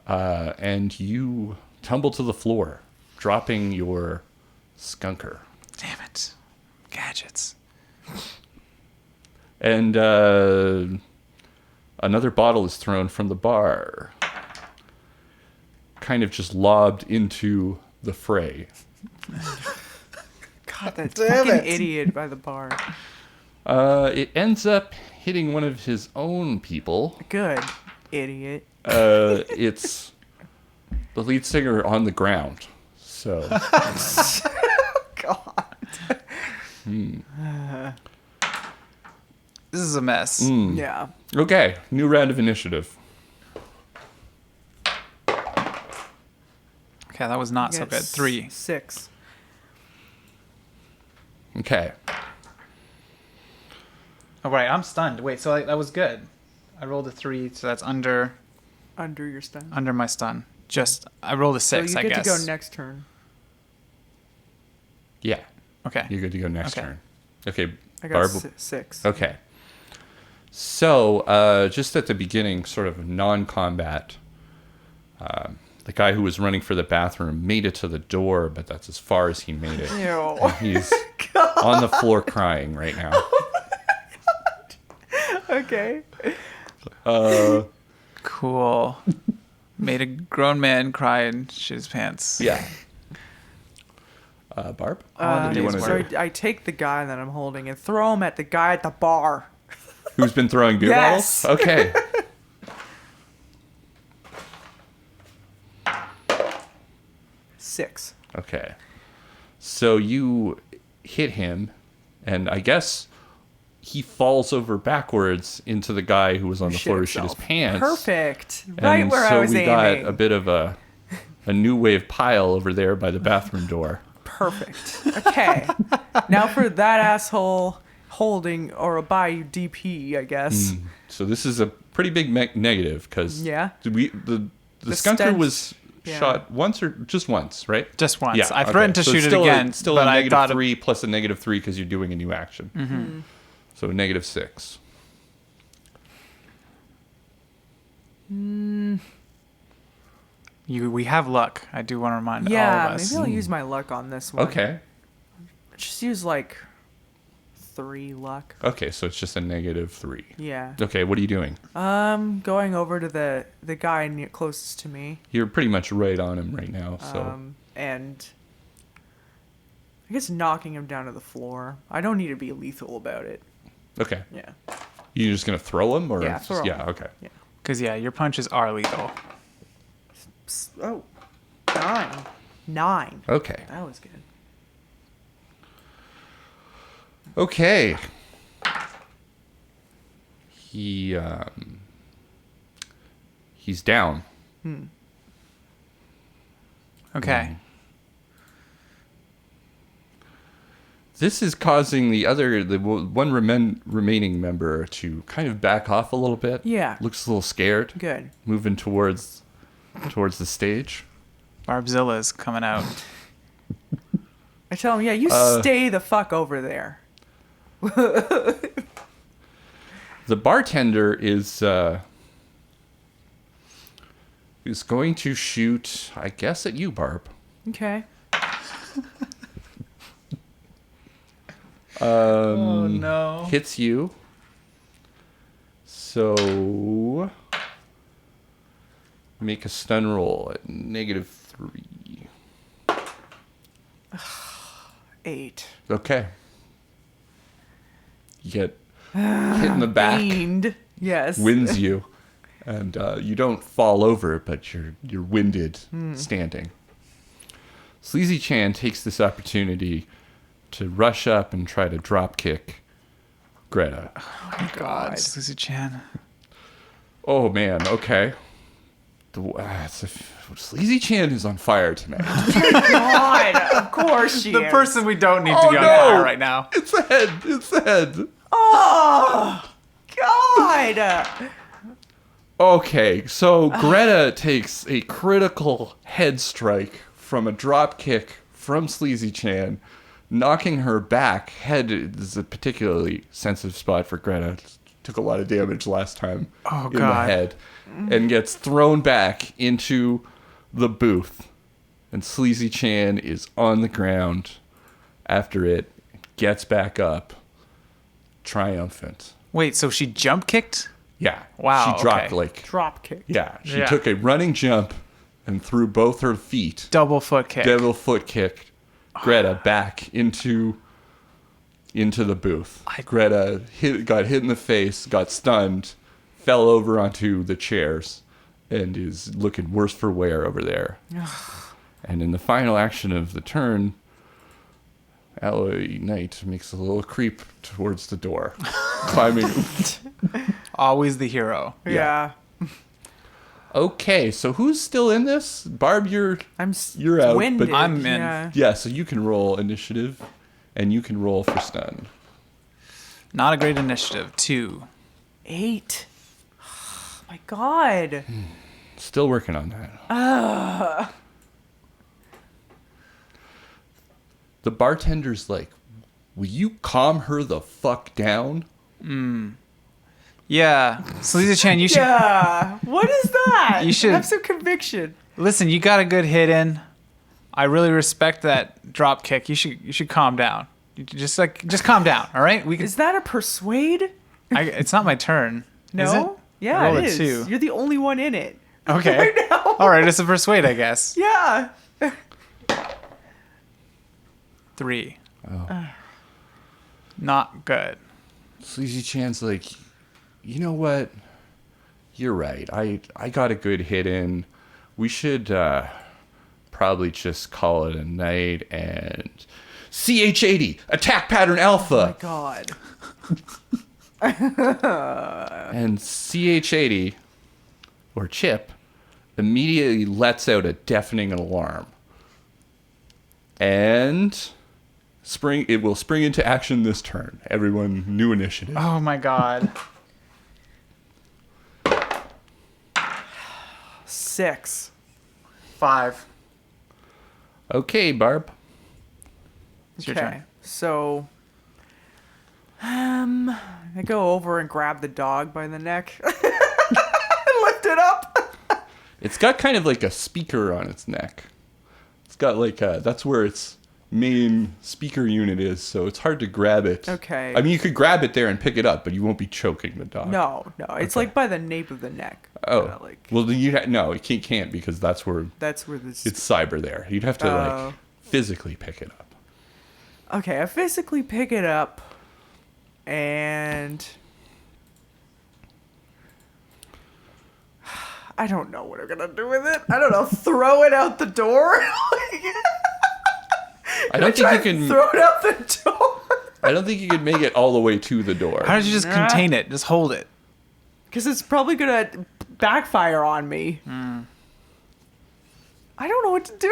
and you tumble to the floor, dropping your skunker. Damn it. Gadgets. And another bottle is thrown from the bar, kind of just lobbed into the fray. God, that Damn fucking it. idiot by the bar. It ends up hitting one of his own people. Good. Idiot. It's the lead singer on the ground. So God. This is a mess. Yeah. okay, new round of initiative. Okay, that was not so Got good. 3. 6. Okay. Oh, right, I'm stunned. Wait, so that was good. I rolled a 3, so that's under Under your stun. my stun. Just I rolled a 6, so I you get guess. to go next turn. Yeah, Okay. you're good to go next Okay. turn. Okay, I got Barb. 6. Okay. So, just at the beginning, sort of non-combat, the guy who was running for the bathroom made it to the door, but that's as far as he made it. Ew. He's on the floor crying right now. Okay. Cool. Made a grown man cry and shit his pants. Yeah. Barb? All in the you day's wanna work. do? I take the guy that I'm holding and throw him at the guy at the bar. Who's been throwing beer Yes. bottles? Okay. Six. Okay. So you hit him, and I guess he falls over backwards into the guy who was on the floor who shit his himself. pants. Perfect. And Right where so I was we aiming. got a bit of a new wave pile over there by the bathroom door. Perfect. Okay. Now for that asshole holding or a Bayou DP, I guess. So this is a pretty big negative because Yeah. the The skunker stench- was yeah. shot once or just once, right? Just once. Yeah, I threatened to So shoot it's it still again, still but a I negative thought 3 plus a -3 because you're doing a new action. Mm-hmm. So -6. we have luck. I do want to remind all Yeah, of us. maybe I'll use my luck on this one. Okay. Just use like 3 luck. Okay, so it's just a -3. Yeah. Okay, what are you doing? Going over to the guy closest to me. You're pretty much right on him right now. So And I guess knocking him down to the floor. I don't need to be lethal about it. okay, Yeah. you just gonna throw him or Yeah, just- throw him. yeah, okay. Yeah. Because, yeah, your punches are lethal. Oh, 9. 9. Okay. That was good. Okay. He's down. Okay. This is causing the one remaining member to kind of back off a little bit. Yeah. Looks a little scared. Good. Moving towards the stage. Barbzilla's coming out. I tell him, yeah, you stay the fuck over there. The bartender is is going to shoot, I guess, at you, Barb. Okay. Oh no. Hits you. So make a stun roll at -3. 8. Okay. You get hit in the back, Aimed. Yes. winds you, and you don't fall over, but you're winded standing. Sleazy Chan takes this opportunity to rush up and try to drop kick Greta. Oh my God, Sleazy Chan. Oh man, okay. Sleazy Chan is on fire tonight. God, of course she The is. person we don't need to be on fire right now. It's the head. It's the head. Oh, God. Okay, so Greta takes a critical head strike from a drop kick from Sleazy Chan, knocking her back. Head is a particularly sensitive spot for Greta. Took a lot of damage last time in the head, and gets thrown back into the booth. And Sleazy Chan is on the ground after it gets back up, triumphant. Wait, so she jump kicked? Yeah. Wow, She dropped okay. Drop kick. she Yeah. took a running jump and threw both her feet. Double foot kick. Devil foot kicked Greta back into the booth. Greta got hit in the face, got stunned, fell over onto the chairs, and is looking worse for wear over there. And in the final action of the turn, Alloy Knight makes a little creep towards the door, climbing. Always the hero. Yeah. Okay, so who's still in this? Barb, you're out, winded. but I'm in. yeah, so you can roll initiative, and you can roll for stun. Not a great initiative. 2. 8. Oh, my God. Still working on that. The bartender's like, will you calm her the fuck down? Yeah. Sleazy Chan, you should Yeah. What is that? You should- have some conviction. listen, you got a good hit in. I really respect that drop kick. You should calm down. You just calm down, all right? We can Is that a persuade? it's not my turn. No. Is it? Yeah, Roll it a is. 2. You're the only one in it. Okay. Right now. All right, it's a persuade, I guess. Yeah. 3. Not good. Sleazy Chan's like, you know what? You're right. I got a good hit in. We should probably just call it a night and CH80 attack pattern alpha. God. And CH80 or Chip immediately lets out a deafening alarm. And it will spring into action this turn. Everyone, new initiative. Oh my God. 6. 5. Okay, Barb. It's your turn. So, I go over and grab the dog by the neck. Lift it up. It's got kind of like a speaker on its neck. It's got like that's where its main speaker unit is, so it's hard to grab it. Okay. I mean, you could grab it there and pick it up, but you won't be choking the dog. No. It's Okay. like by the nape of the neck. Oh. Like, Well, then no, you can't because that's where that's where this. it's cyber there. You'd have to Oh. like physically pick it up. Okay, I physically pick it up, and I don't know what I'm gonna do with it. I don't know. Throw it out the door. I don't think you can. Throw it out the door. I don't think you can make it all the way to the door. How did you just Nah. contain it? Just hold it. Because it's probably gonna backfire on me. I don't know what to do.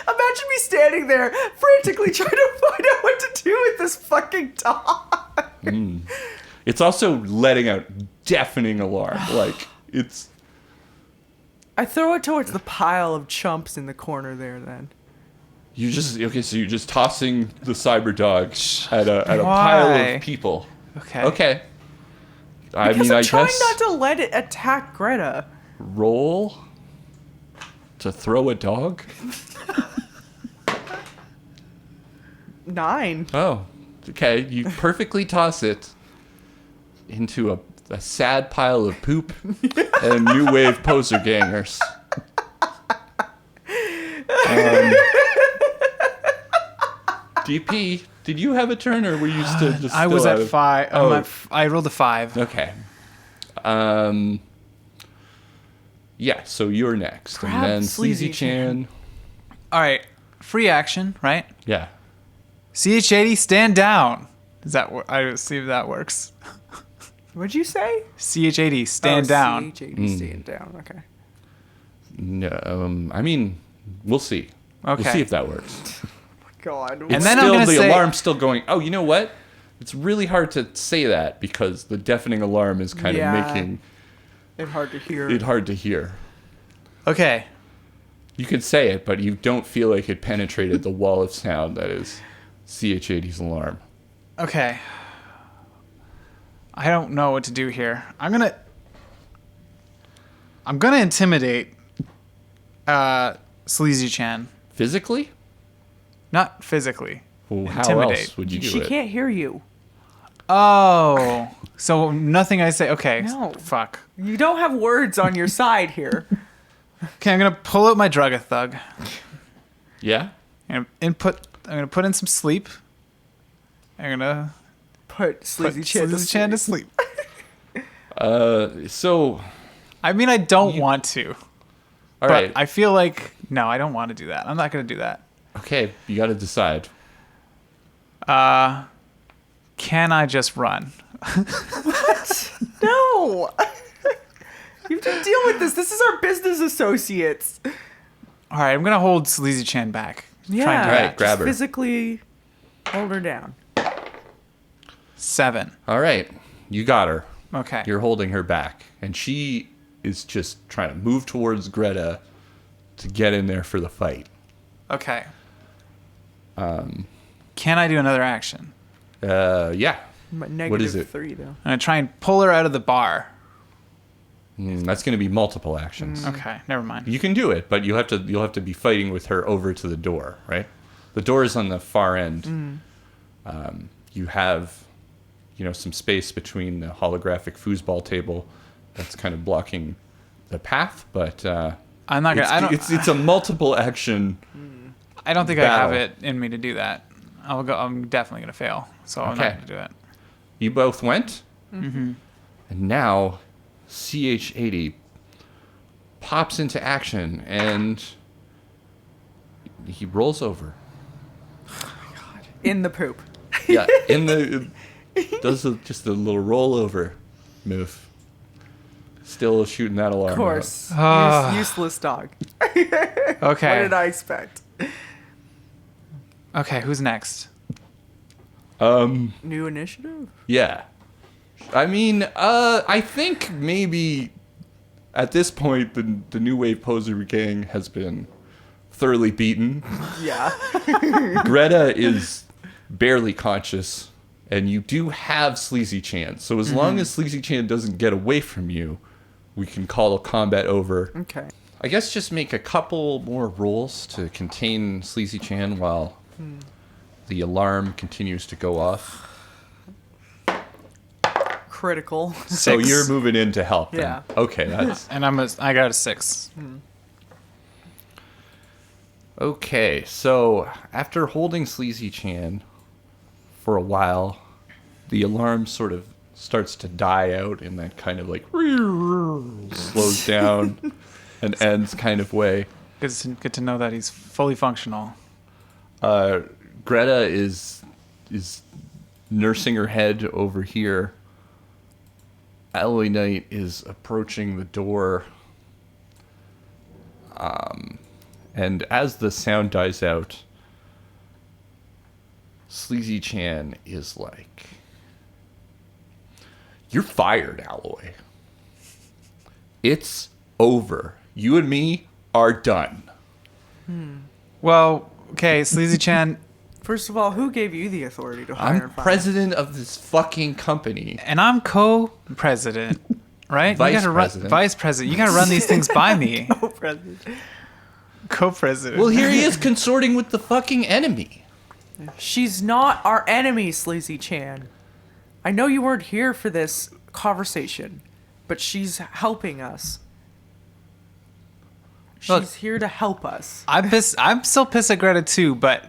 Imagine me standing there frantically trying to find out what to do with this fucking dog. It's also letting out deafening alarm. Like it's. I throw it towards the pile of chumps in the corner there then. You just so you're just tossing the cyber dog at a Why? pile of people. Okay. Okay. Because I I'm trying guess not to let it attack Greta. roll to throw a dog? 9. Oh, okay. You perfectly toss it into a sad pile of poop and new wave poser gangers. DP, did you have a turn, or were you still just? I was still at out of- 5. Oh, I rolled a 5. okay. Yeah. So you're next, Grab and then Sleazy Sleazy Chan. All right. Free action, right? Yeah. CH80, stand down. Does that work? I see if that works. What'd you say? CH80, stand down. CH80 stand down. Okay. No. I mean, we'll see. Okay. We'll see if that works. God. And It's then I'm still, gonna the say- alarm's still going. Oh, you know what? It's really hard to say that because the deafening alarm is kind Yeah. of making It's hard to hear. it hard to hear. Okay. You could say it, but you don't feel like it penetrated the wall of sound that is CH80's alarm. Okay. I don't know what to do here. I'm gonna intimidate Sleazy Chan. Physically? Not physically. Well, how Intimidate. else would you do She it? can't hear you. Oh. So nothing I say. Okay. No. Fuck. You don't have words on your side here. Okay, I'm gonna pull out my drug thug. Yeah? I'm gonna put in some sleep. I'm gonna Put Sleazy put Chan to Sleazy Chan to sleep. sleep. So, I mean, I don't want to, all but right. I feel like no, I don't want to do that. I'm not gonna do that. Okay, you got to decide. Can I just run? No. You have to deal with this. This is our business associates. All right, I'm gonna hold Sleazy Chan back. Yeah. Try and do All right, that. grab Just her. physically hold her down. 7. All right, you got her. Okay. You're holding her back, and she is just trying to move towards Greta to get in there for the fight. Okay. Can I do another action? Yeah. Negative is it? 3 though. I'm gonna try and pull her out of the bar. That's going to be multiple actions. Okay, never mind. You can do it, but you'll have to be fighting with her over to the door, right? The door is on the far end. You have, some space between the holographic foosball table that's kind of blocking the path, but I'm not gonna. it's a multiple action. I don't think I have battle. it in me to do that. I'm definitely gonna fail, so I'm Okay. not gonna do it. You both went, and now CH80 pops into action, and he rolls over. In the poop. Yeah, does just a little rollover move. Still shooting that alarm. Of course. Useless dog. Okay. What did I expect? Okay, who's next? New initiative? Yeah. I mean, I think maybe at this point the New Wave Poser gang has been thoroughly beaten. Yeah. Greta is barely conscious, and you do have Sleazy Chan. So as long as Sleazy Chan doesn't get away from you, we can call a combat over. Okay. I guess just make a couple more rolls to contain Sleazy Chan while the alarm continues to go off. Critical. So 6. you're moving in to help them. Yeah. Okay, that's And I got a 6. okay. So after holding Sleazy Chan for a while, the alarm sort of starts to die out in that kind of like slows down and ends kind of way. Good to know that he's fully functional. Greta is nursing her head over here. Alloy Knight is approaching the door. And as the sound dies out, Sleazy Chan is like, "You're fired, Alloy. It's over. You and me are done." Well, okay, Sleazy Chan, First of all, who gave you the authority to hire I'm and fire? president of this fucking company. and I'm co-president, right? Vice you gotta president. Vice president. You gotta run these things by me. Oh, president. co-president. Well, here he is consorting with the fucking enemy. She's not our enemy, Sleazy Chan. I know you weren't here for this conversation, but she's helping us. She's Look, here to help us. I'm still pissed at Greta too, but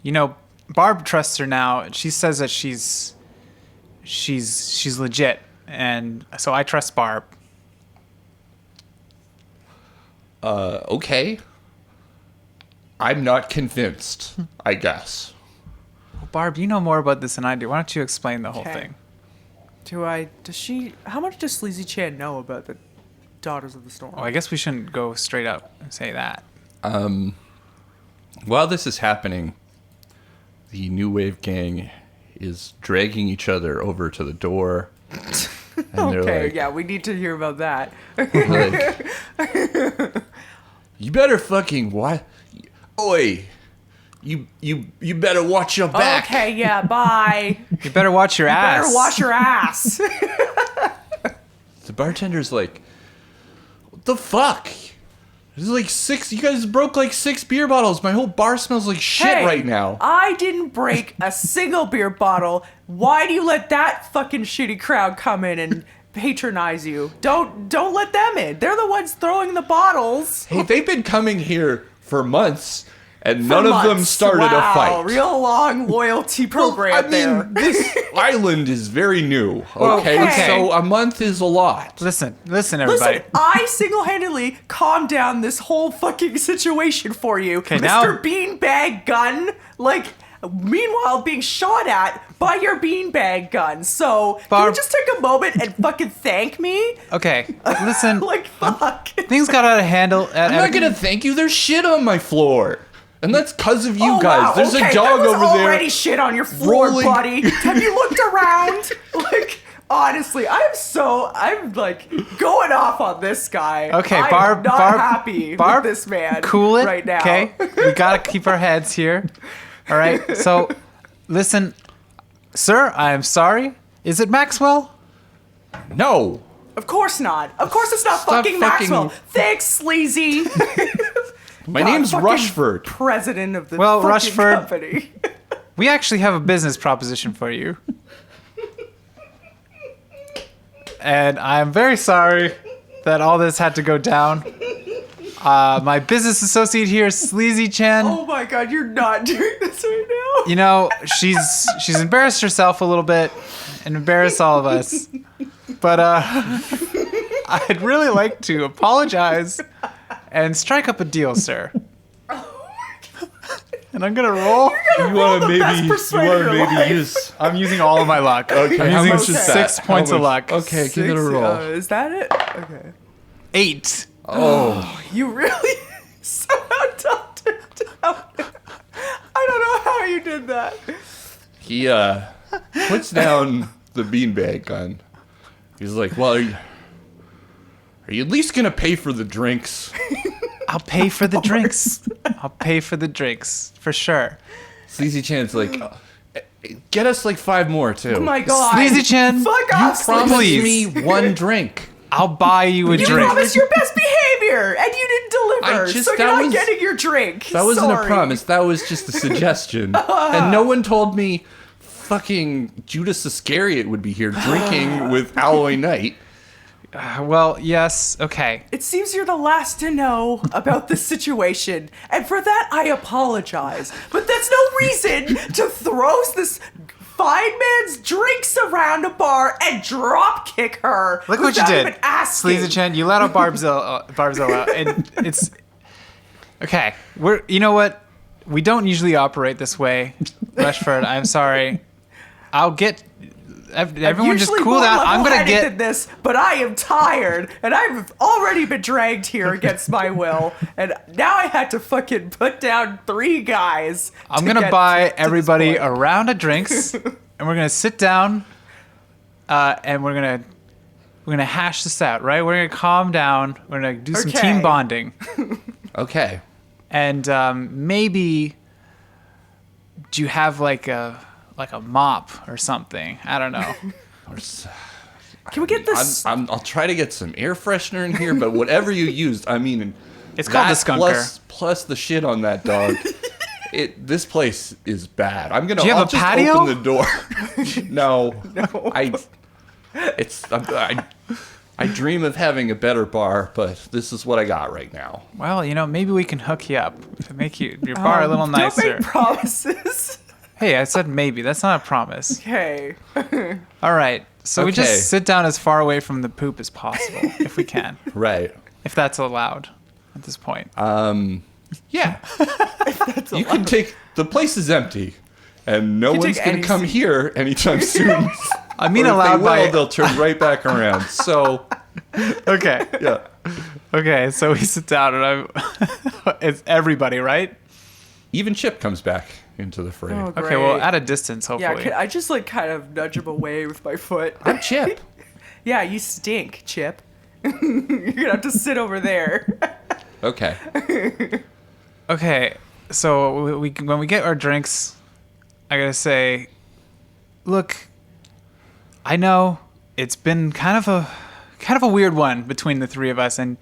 you know, Barb trusts her now, and she says that she's legit, and so I trust Barb. Okay. I'm not convinced, I guess. Well, Barb, you know more about this than I do. Why don't you explain the whole Okay. thing? How much does Sleazy Chan know about the Daughters of the Storm? Well, I guess we shouldn't go straight up and say that. While this is happening, the New Wave gang is dragging each other over to the door. And they're Okay, like, yeah, we need to hear about that. like, you better fucking what? Oi! You better watch your back. Okay, yeah, bye. You better watch your ass. Better wash your ass. The bartender's like, what the fuck? There's like 6. You guys broke like 6 beer bottles. My whole bar smells like shit Hey, right now. I didn't break a single beer bottle. Why do you let that fucking shitty crowd come in and patronize you? Don't let them in. They're the ones throwing the bottles. Hey, they've been coming here for months, and none of them Months. started Wow, a fight. Real long loyalty program there. This island is very new. Okay? Okay. So a month is a lot. Listen, everybody. Listen, I single-handedly calmed down this whole fucking situation for you, Okay, Mr. now- Beanbag Gun. Like, meanwhile, being shot at by your beanbag gun. So, can Barb- you just take a moment and fucking thank me? Okay, listen. Like, fuck. Things got out of hand. I'm not gonna thank you. There's shit on my floor, and that's cause of you Oh, guys. wow, There's okay, a dog there was over there. already shit on your floor, rolling- buddy. Have you looked around? Like, honestly, I'm like going off on this guy. Okay, I'm Barb. not Barb. happy Barb, with this man. Cool it. right now. Okay, we gotta keep our heads here. All right. So, listen, sir. I am sorry. Is it Maxwell? No. Of course not. Of course it's not Stop fucking fucking- Maxwell. Thanks, sleazy. My God, name's fucking Rushford. President of the Well, fucking Rushford- company. We actually have a business proposition for you. And I'm very sorry that all this had to go down. My business associate here, Sleazy Chan. Oh my god, you're not doing this right now. You know, she's embarrassed herself a little bit and embarrassed all of us. But I'd really like to apologize and strike up a deal, sir. And I'm gonna roll. You want to the best maybe persuader alive. use? I'm using all of my luck. Okay, I'm how using much is 6 that? points How of much? luck. Okay, give it a roll. Is that it? Okay. 8. Oh, You really somehow talked it down. I don't know how you did that. he puts down the beanbag gun. He's like, "Well, are you at least gonna pay for the drinks?" I'll pay for the drinks. I'll pay for the drinks for sure. Sleazy Chan's like, "Get us like 5 more too." Oh my god. Sleazy Chan, Fuck off, Promise Please. me 1 drink. I'll buy you a You drink. promised your best behavior, and you didn't deliver, so you're that not was- getting your drink. That wasn't Sorry. a promise. That was just a suggestion. And no one told me fucking Judas Iscariot would be here drinking with Alloy Knight. Well, yes, okay. It seems you're the last to know about this situation, and for that I apologize. But that's no reason to throw this fine man's drinks around a bar and drop kick her. Look what you without did. even asking. Sleazy Chan, you let out Barbzilla, and it's okay. You know what? We don't usually operate this way, Rushford. I'm sorry. I'll get everyone just Usually cool more down. I'm gonna level-headed get than this, but I am tired, and I've already been dragged here against my will, and now I had to fucking put down 3 guys. I'm to gonna get buy to this everybody point. a round of drinks, and we're gonna sit down, and we're gonna hash this out, right? We're gonna calm down. We're gonna do some Okay. team bonding, Okay. and maybe do you have like a mop or something? I don't know. Can we get this? I'll try to get some air freshener in here, but whatever you used, I mean, It's called the Skunker. Plus the shit on that dog. This place is bad. I'm gonna. Do you have I'll a just patio? open the door. No. I dream of having a better bar, but this is what I got right now. Well, maybe we can hook you up to make your bar a little nicer. Don't make promises. Hey, I said maybe. That's not a promise. Okay. All right. So we Okay. just sit down as far away from the poop as possible, if we can. Right. If that's allowed at this point. Yeah. You can take. The place is empty, and no one's take gonna any come seat. here anytime soon. I mean, Or if allowed they by. will, they'll turn right back around. So Okay. yeah. Okay. So we sit down, and it's everybody, right? Even Chip comes back into the fray. Oh, Okay. Well, great. at a distance, hopefully. Yeah, I just kind of nudge him away with my foot. I'm Chip. Yeah, you stink, Chip. You're gonna have to sit over there. Okay. Okay, so we when we get our drinks, I gotta say, look, I know it's been kind of a weird one between the three of us, and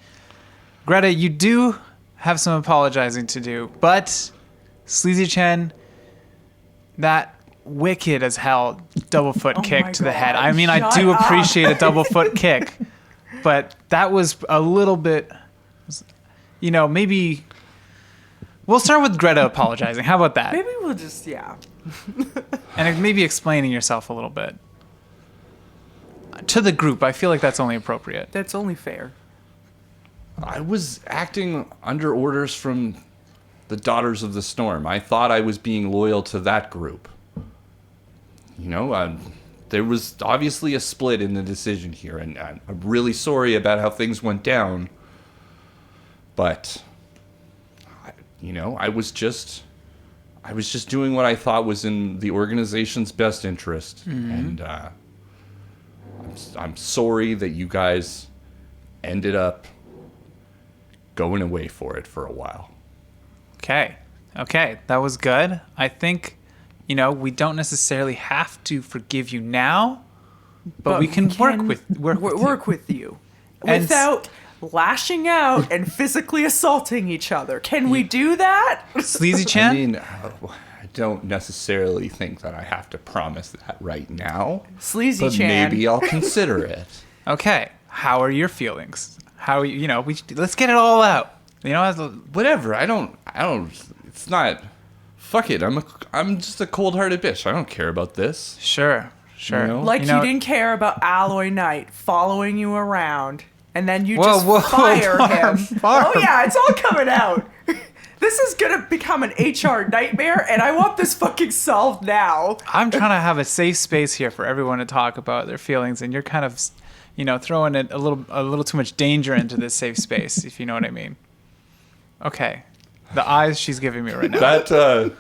Greta, you do have some apologizing to do, but Sleazy Chen, that wicked as hell double foot kick my to the God, head. I mean, I shut do up. appreciate a double foot kick, but that was a little bit, maybe. We'll start with Greta apologizing. How about that? Maybe we'll just, yeah. And maybe explaining yourself a little bit. To the group, I feel like that's only appropriate. That's only fair. I was acting under orders from the Daughters of the Storm. I thought I was being loyal to that group. There was obviously a split in the decision here, and I'm really sorry about how things went down. But, I was just doing what I thought was in the organization's best interest, and I'm sorry that you guys ended up going away for it for a while. Okay, that was good. I think, we don't necessarily have to forgive you now, but we can work with you. you And without lashing out and physically assaulting each other. Can we do that? Sleazy Chan? I mean, I don't necessarily think that I have to promise that right now. Sleazy But Chan. maybe I'll consider it. Okay, how are your feelings? How are you, let's get it all out. Whatever. I don't. It's not. Fuck it. I'm just a cold-hearted bitch. I don't care about this. Sure. Like you didn't care about Alloy Knight following you around, and then you Whoa, just fire Barb, him. Barb. Oh yeah, it's all coming out. This is gonna become an HR nightmare, and I want this fucking solved now. I'm trying to have a safe space here for everyone to talk about their feelings, and you're kind of, throwing a little too much danger into this safe space, if you know what I mean. Okay, the eyes she's giving me right now. That.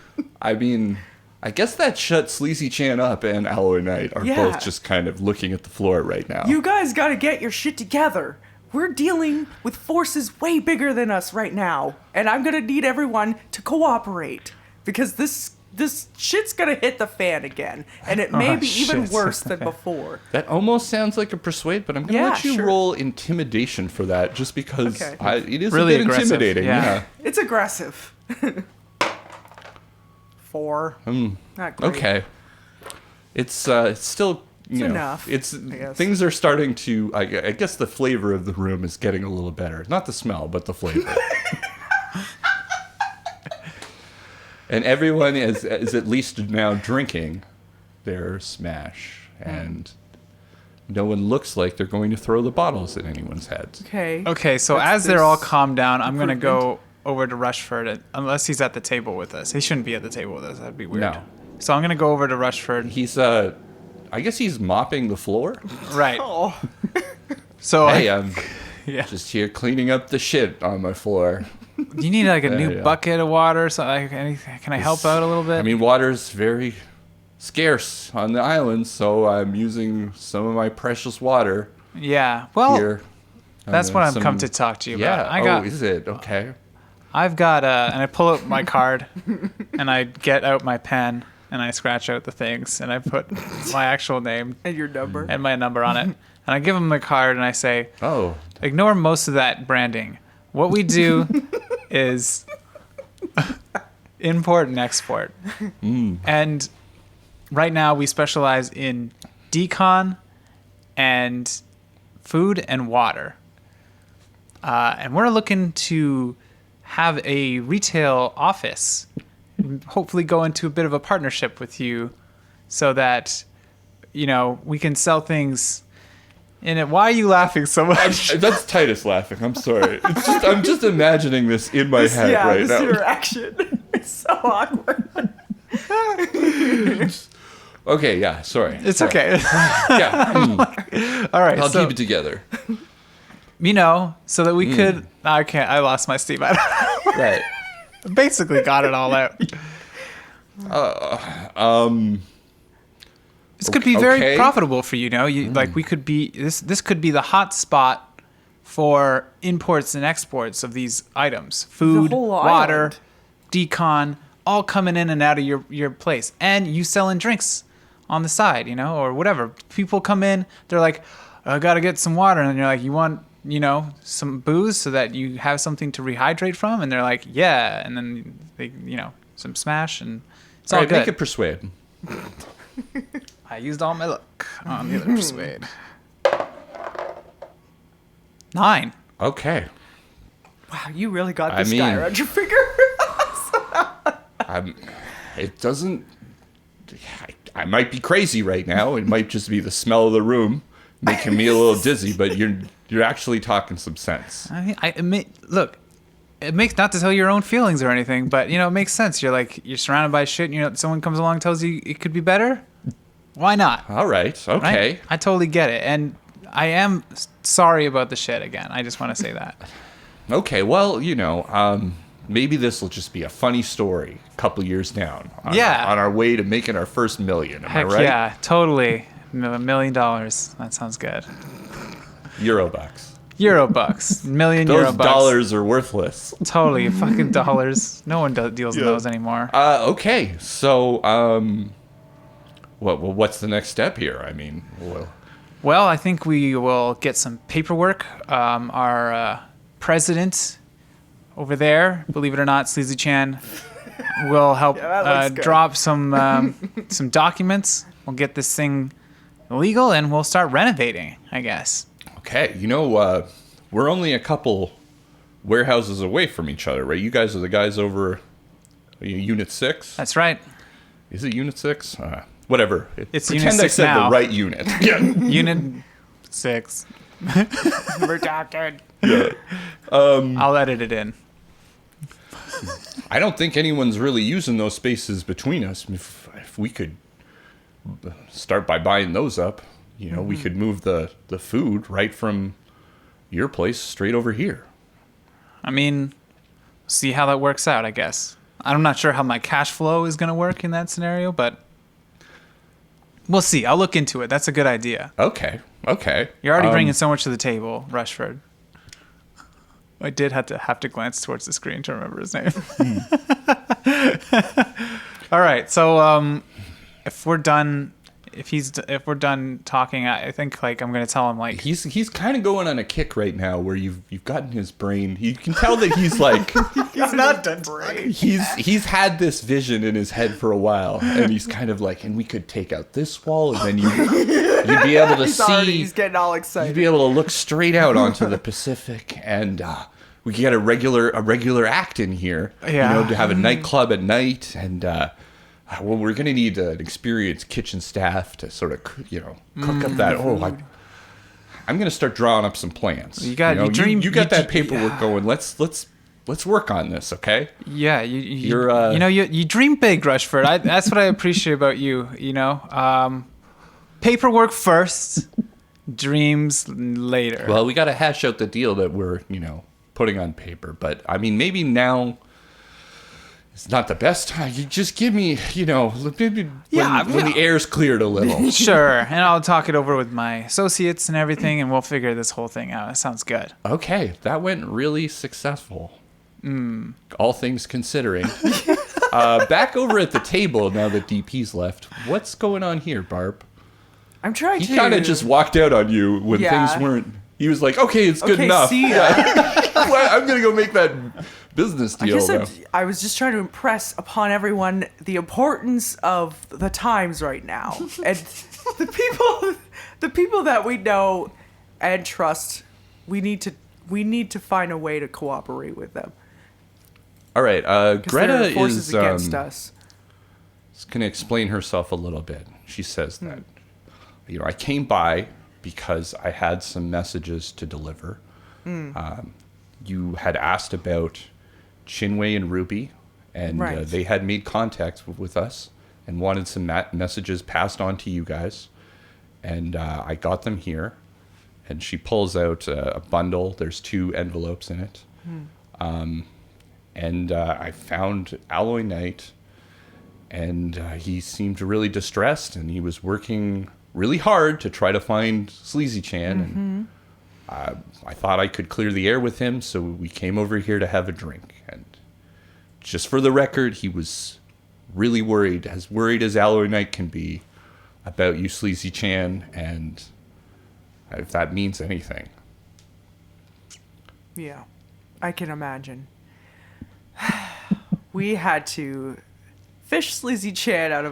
I guess that shut Sleazy Chan up and Alloy Knight are Yeah. both just kind of looking at the floor right now. You guys gotta get your shit together. We're dealing with forces way bigger than us right now, and I'm gonna need everyone to cooperate because this shit's gonna hit the fan again, and it may be even shit. worse than before. That almost sounds like a persuade, but I'm going to Yeah, let you sure. roll intimidation for that just because Okay. it is Really a bit aggressive, intimidating. yeah. It's aggressive. 4. Not great. Okay. It's still enough, It's I guess. things are starting to. I guess the flavor of the room is getting a little better. Not the smell, but the flavor. And everyone is at least now drinking their smash, and no one looks like they're going to throw the bottles at anyone's heads. Okay, so That's as they're all this calmed down, I'm going to go over to Rushford, unless he's at the table with us. He shouldn't be at the table with us. That'd be weird. No. So I'm going to go over to Rushford. He's I guess he's mopping the floor. Right. Oh, So Hey, I'm yeah. just here cleaning up the shit on my floor. You need like a new yeah. bucket of water? So can I help out a little bit? I mean, water's very scarce on the island, so I'm using some of my precious water yeah. Well, here. that's what I've Some- come to talk to you Yeah. about. Is it? Okay. I've got and I pull out my card, and I get out my pen, and I scratch out the things, and I put my actual name and your number. and my number on it, and I give him the card, and I say, Oh. ignore most of that branding. What we do is import and export. And right now we specialize in decon and food and water. And we're looking to have a retail office and hopefully go into a bit of a partnership with you so that, we can sell things in it. Why are you laughing so much? That's Titus laughing. I'm sorry. I'm just imagining this in my head right this now. interaction is so awkward. Okay, yeah, sorry. It's okay. Yeah. All right. I'll so, keep it together. So that we could... I lost my steam. Right. Basically got it all out. This could be very profitable for you, like we could be this could be the hot spot for imports and exports of these items. Food, whole water, island. decon, all coming in and out of your place. And you selling drinks on the side, or whatever. People come in, they're like, I gotta get some water, and you're like, you want some booze so that you have something to rehydrate from? And they're like, yeah. And then they, some smash, and it's all good. Make it persuade. I used all my luck on the other persuade. 9. Okay. Wow, you really got this I guy mean- around your finger. It doesn't... I might be crazy right now. It might just be the smell of the room making me a little dizzy, but you're actually talking some sense. Look, it makes, not to tell your own feelings or anything, but it makes sense. You're surrounded by shit, and someone comes along and tells you it could be better. Why not? All right. Okay. Right? I totally get it, and I am sorry about the shit again. I just want to say that. Okay. Well, maybe this will just be a funny story a couple years down. On our way to making our first million. Am Heck I right? yeah, totally. $1 million. That sounds good. Eurobucks. Million Those Eurobucks. dollars are worthless. Totally, fucking dollars. No one deals in those anymore. Okay. So, what's the next step here? I mean, Well, I think we will get some paperwork. Our president over there, believe it or not, Sleazy Chan, will help drop some documents. We'll get this thing legal, and we'll start renovating, I guess. Okay. We're only a couple warehouses away from each other, right? You guys are the guys over Unit 6? That's right. Is it Unit 6? Whatever. It's Pretend Unit 6 I said now. the right unit. Yeah. Unit 6. Redacted. Yeah. I'll edit it in. I don't think anyone's really using those spaces between us. If we could start by buying those up, we could move the food right from your place straight over here. I mean, see how that works out, I guess. I'm not sure how my cash flow is going to work in that scenario, but we'll see. I'll look into it. That's a good idea. Okay. You're already bringing so much to the table, Rushford. I did have to glance towards the screen to remember his name. All right, so if we're done talking, I think I'm gonna tell him He's kind of going on a kick right now where you've gotten his brain. You can tell that he's He's not done brain. he's had this vision in his head for a while, and he's kind of and we could take out this wall, and then you'd be able to He's getting all you'd excited. be able to look straight out onto the Pacific, and we could get a regular act in here. Yeah. To have a nightclub at night, and we're gonna need an experienced kitchen staff to sort of cook up that. I'm gonna start drawing up some plans. You got you got that paperwork going. Let's work on this, okay? Yeah, you dream big, Rushford. That's what I appreciate about you. Paperwork first, dreams later. Well, we got to hash out the deal that we're putting on paper, but I mean maybe now it's not the best time. You just give me maybe when the air's cleared a little. Sure, and I'll talk it over with my associates and everything, and we'll figure this whole thing out. That sounds good. Okay, that went really successful. All things considering. Back over at the table now that DP's left. What's going on here, Barb? I'm trying to. He kind of just walked out on you when things weren't. He was like, "Okay, it's good enough." See, I'm gonna go make that business I deal. guess Though. I was just trying to impress upon everyone the importance of the times right now, and the people that we know and trust. We need to find a way to cooperate with them. All right, 'Cause Greta there are forces is against us. going to explain herself a little bit. She says that, I came by because I had some messages to deliver. You had asked about Chinwei and Ruby, and Right. they had made contact with us and wanted some messages passed on to you guys. And I got them here. And she pulls out a bundle. There's 2 envelopes in it. And I found Alloy Knight, and he seemed really distressed, and he was working really hard to try to find Sleazy Chan. And I thought I could clear the air with him, so we came over here to have a drink. And just for the record, he was really worried as Alloy Knight can be, about you, Sleazy Chan, and if that means anything. Yeah, I can imagine. We had to fish Sleazy Chan out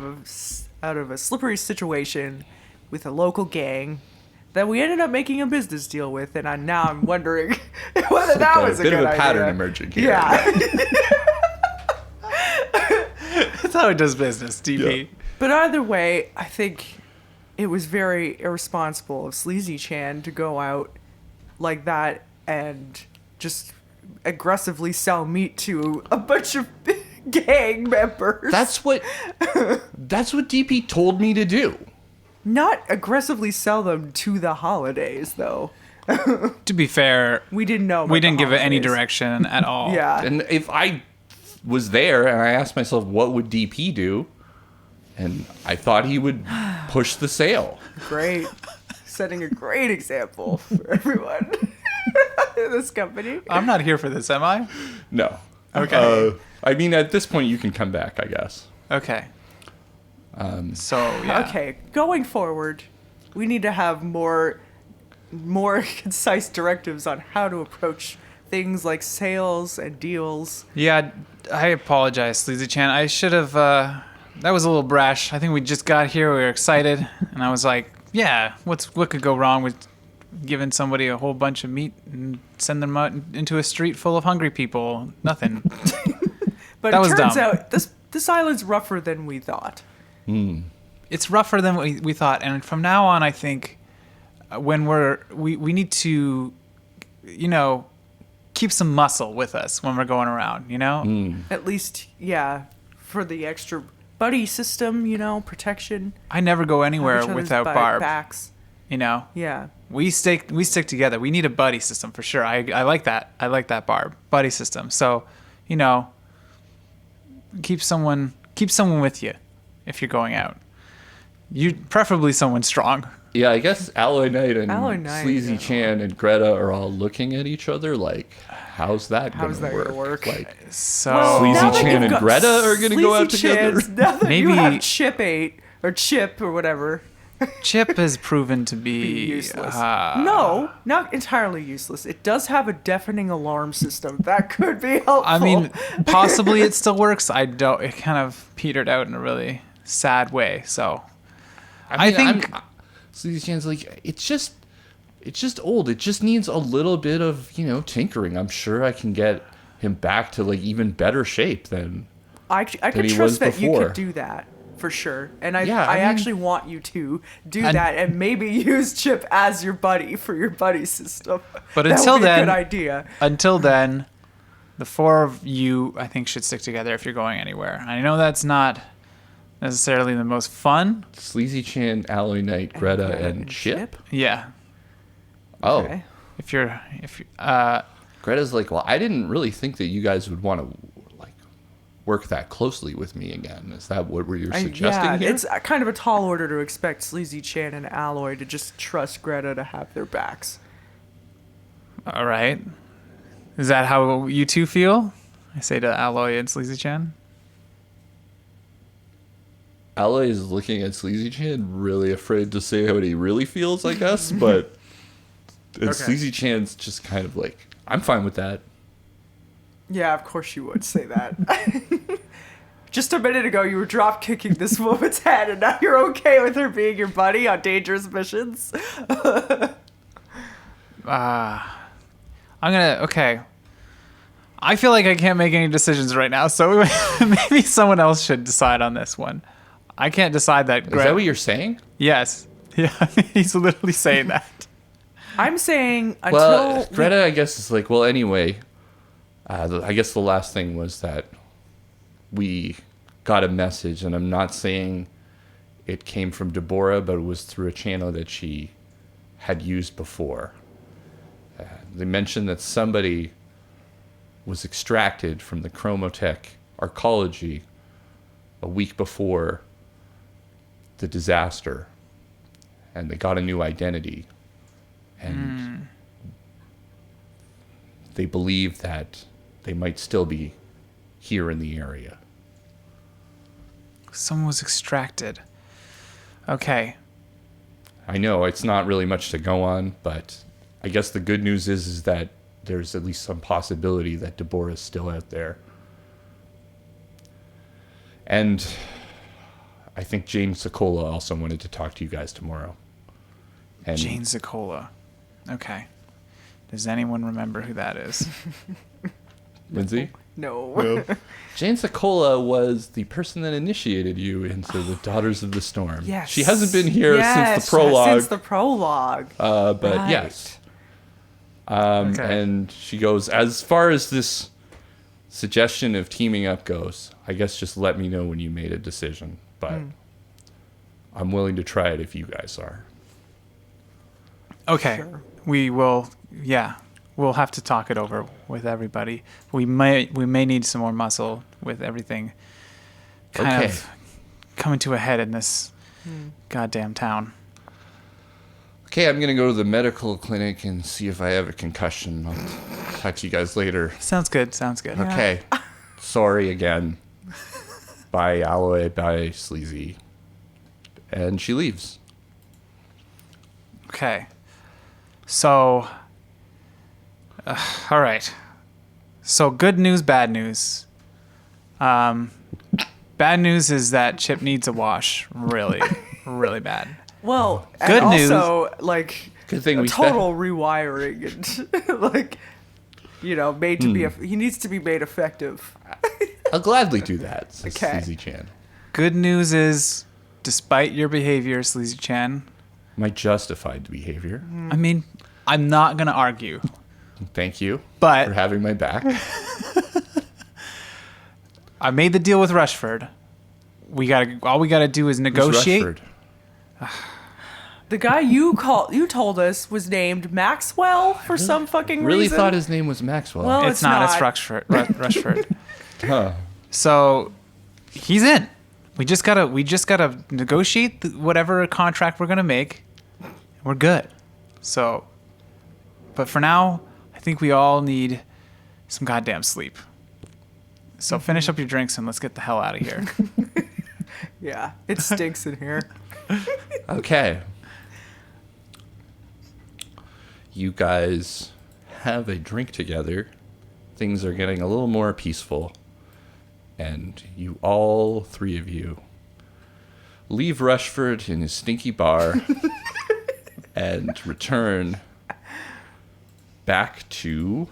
of a slippery situation with a local gang that we ended up making a business deal with, and now I'm wondering whether that was a bit good of a pattern idea. emerging here. Yeah. That's how it does business, DP. Yeah. But either way, I think it was very irresponsible of Sleazy Chan to go out like that and just aggressively sell meat to a bunch of gang members. That's what DP told me to do. Not aggressively sell them to the holidays, though. To be fair, We didn't know. we about didn't the give it any holidays. direction at all. Yeah. And if I was there and I asked myself, what would DP do? And I thought he would push the sale. Great. Setting a great example for everyone in this company. I'm not here for this, am I? No. Okay. I mean, at this point, you can come back, I guess. Okay. So, yeah. Okay, going forward, we need to have more concise directives on how to approach things like sales and deals. Yeah, I apologize, Sleazy Chan. I should have, that was a little brash. I think we just got here, we were excited, and I was like, yeah, what could go wrong with giving somebody a whole bunch of meat and send them out into a street full of hungry people? Nothing. But That it was turns dumb. out this island's rougher than we thought. It's rougher than we thought, and from now on, I think when we need to, keep some muscle with us when we're going around, At least, yeah, for the extra buddy system, protection. I never go Have anywhere each other's without Barb. backs. Yeah. We stick together. We need a buddy system for sure. I like that. I like that Barb buddy system. So, keep someone with you if you're going out. You preferably someone strong. Yeah, I guess Alloy Knight and Alloy Knight, Sleazy yeah. Chan and Greta are all looking at each other like, how's that How's going that to gonna work? work? Like, So Sleazy now that Chan you've and got Greta are gonna go out Sleazy together? Chans, now that you Maybe- have Chip or whatever, Chip has proven to be be useless. No, not entirely useless. It does have a deafening alarm system that could be helpful. I mean, possibly it still works. I don't. It kind of petered out in a really sad way. So I think Sleazy Chan's like, it's just old. It just needs a little bit of, tinkering. I'm sure I can get him back to like even better shape than I could he was trust that you before. could do that for sure. And I Yeah, I mean- actually want you to do And- that and maybe use Chip as your buddy for your buddy system. But That until would be a then- good idea. until then, the four of you, I think, should stick together if you're going anywhere. I know that's not necessarily the most fun. Sleazy Chan, Alloy Knight, Greta, and Chip. Yeah. Oh, Okay. If you Greta's like, well, I didn't really think that you guys would want to like work that closely with me again. Is that what you're suggesting Yeah, here? it's kind of a tall order to expect Sleazy Chan and Alloy to just trust Greta to have their backs. all right. Is that how you two feel? I say to Alloy and Sleazy Chan. Alloy is looking at Sleazy Chan, really afraid to say how he really feels, I guess, but And Sleazy Chan's just kind of like, I'm fine with that. Yeah, of course you would say that. Just a minute ago, you were drop kicking this woman's head, and now you're okay with her being your buddy on dangerous missions. Okay. I feel like I can't make any decisions right now, so maybe someone else should decide on this one. I can't decide that. Is that what you're saying? Yes. Yeah, he's literally saying that. I'm saying until... Well, Greta, I guess, is like, well, anyway, I guess the last thing was that we got a message, and I'm not saying it came from Deborah, but it was through a channel that she had used before. They mentioned that somebody was extracted from the Chromotech arcology a week before the disaster, and they got a new identity, and they believe that they might still be here in the area. Someone was extracted. Okay. I know it's not really much to go on, but I guess the good news is that there's at least some possibility that Deborah is still out there. And I think Jane Sokola also wanted to talk to you guys tomorrow. And Jane Sokola. Okay. Does anyone remember who that is? Lindsay? No. Jane Sokola was the person that initiated you into the Daughters of the Storm. Yes. She hasn't been here since the prologue. Since the prologue. But Right. yes. Okay. And she goes, as far as this suggestion of teaming up goes, I guess just let me know when you made a decision. But I'm willing to try it if you guys are. Okay. Sure. We will, yeah. We'll have to talk it over with everybody. We may need some more muscle with everything kind of coming to a head in this goddamn town. Okay, I'm going to go to the medical clinic and see if I have a concussion. I'll talk to you guys later. Sounds good. Okay. Sorry again. Bye, Alloy. Bye, Sleazy. And she leaves. Okay. So, all right. So good news, bad news. Bad news is that Chip needs a wash, really, really bad. Well, Good and news. also, like, Good thing a we total rewiring and, like, you know, made to be... he needs to be made effective. I'll gladly do that, says Okay. Sleazy Chan. Good news is, despite your behavior, Sleazy Chan, My justified behavior. I mean, I'm not gonna argue, Thank you but for having my back. I made the deal with Rushford. All we gotta do is Who's negotiate. Rushford? The guy you told us was named Maxwell for some fucking Really reason. thought his name was Maxwell. Well, It's not. It's not. Rushford. Huh. So he's in. We just gotta negotiate whatever contract we're gonna make. We're good. So, but for now, I think we all need some goddamn sleep. So finish up your drinks and let's get the hell out of here. Yeah, it stinks in here. Okay. You guys have a drink together. Things are getting a little more peaceful. And you, all three of you, leave Rushford in his stinky bar and return back to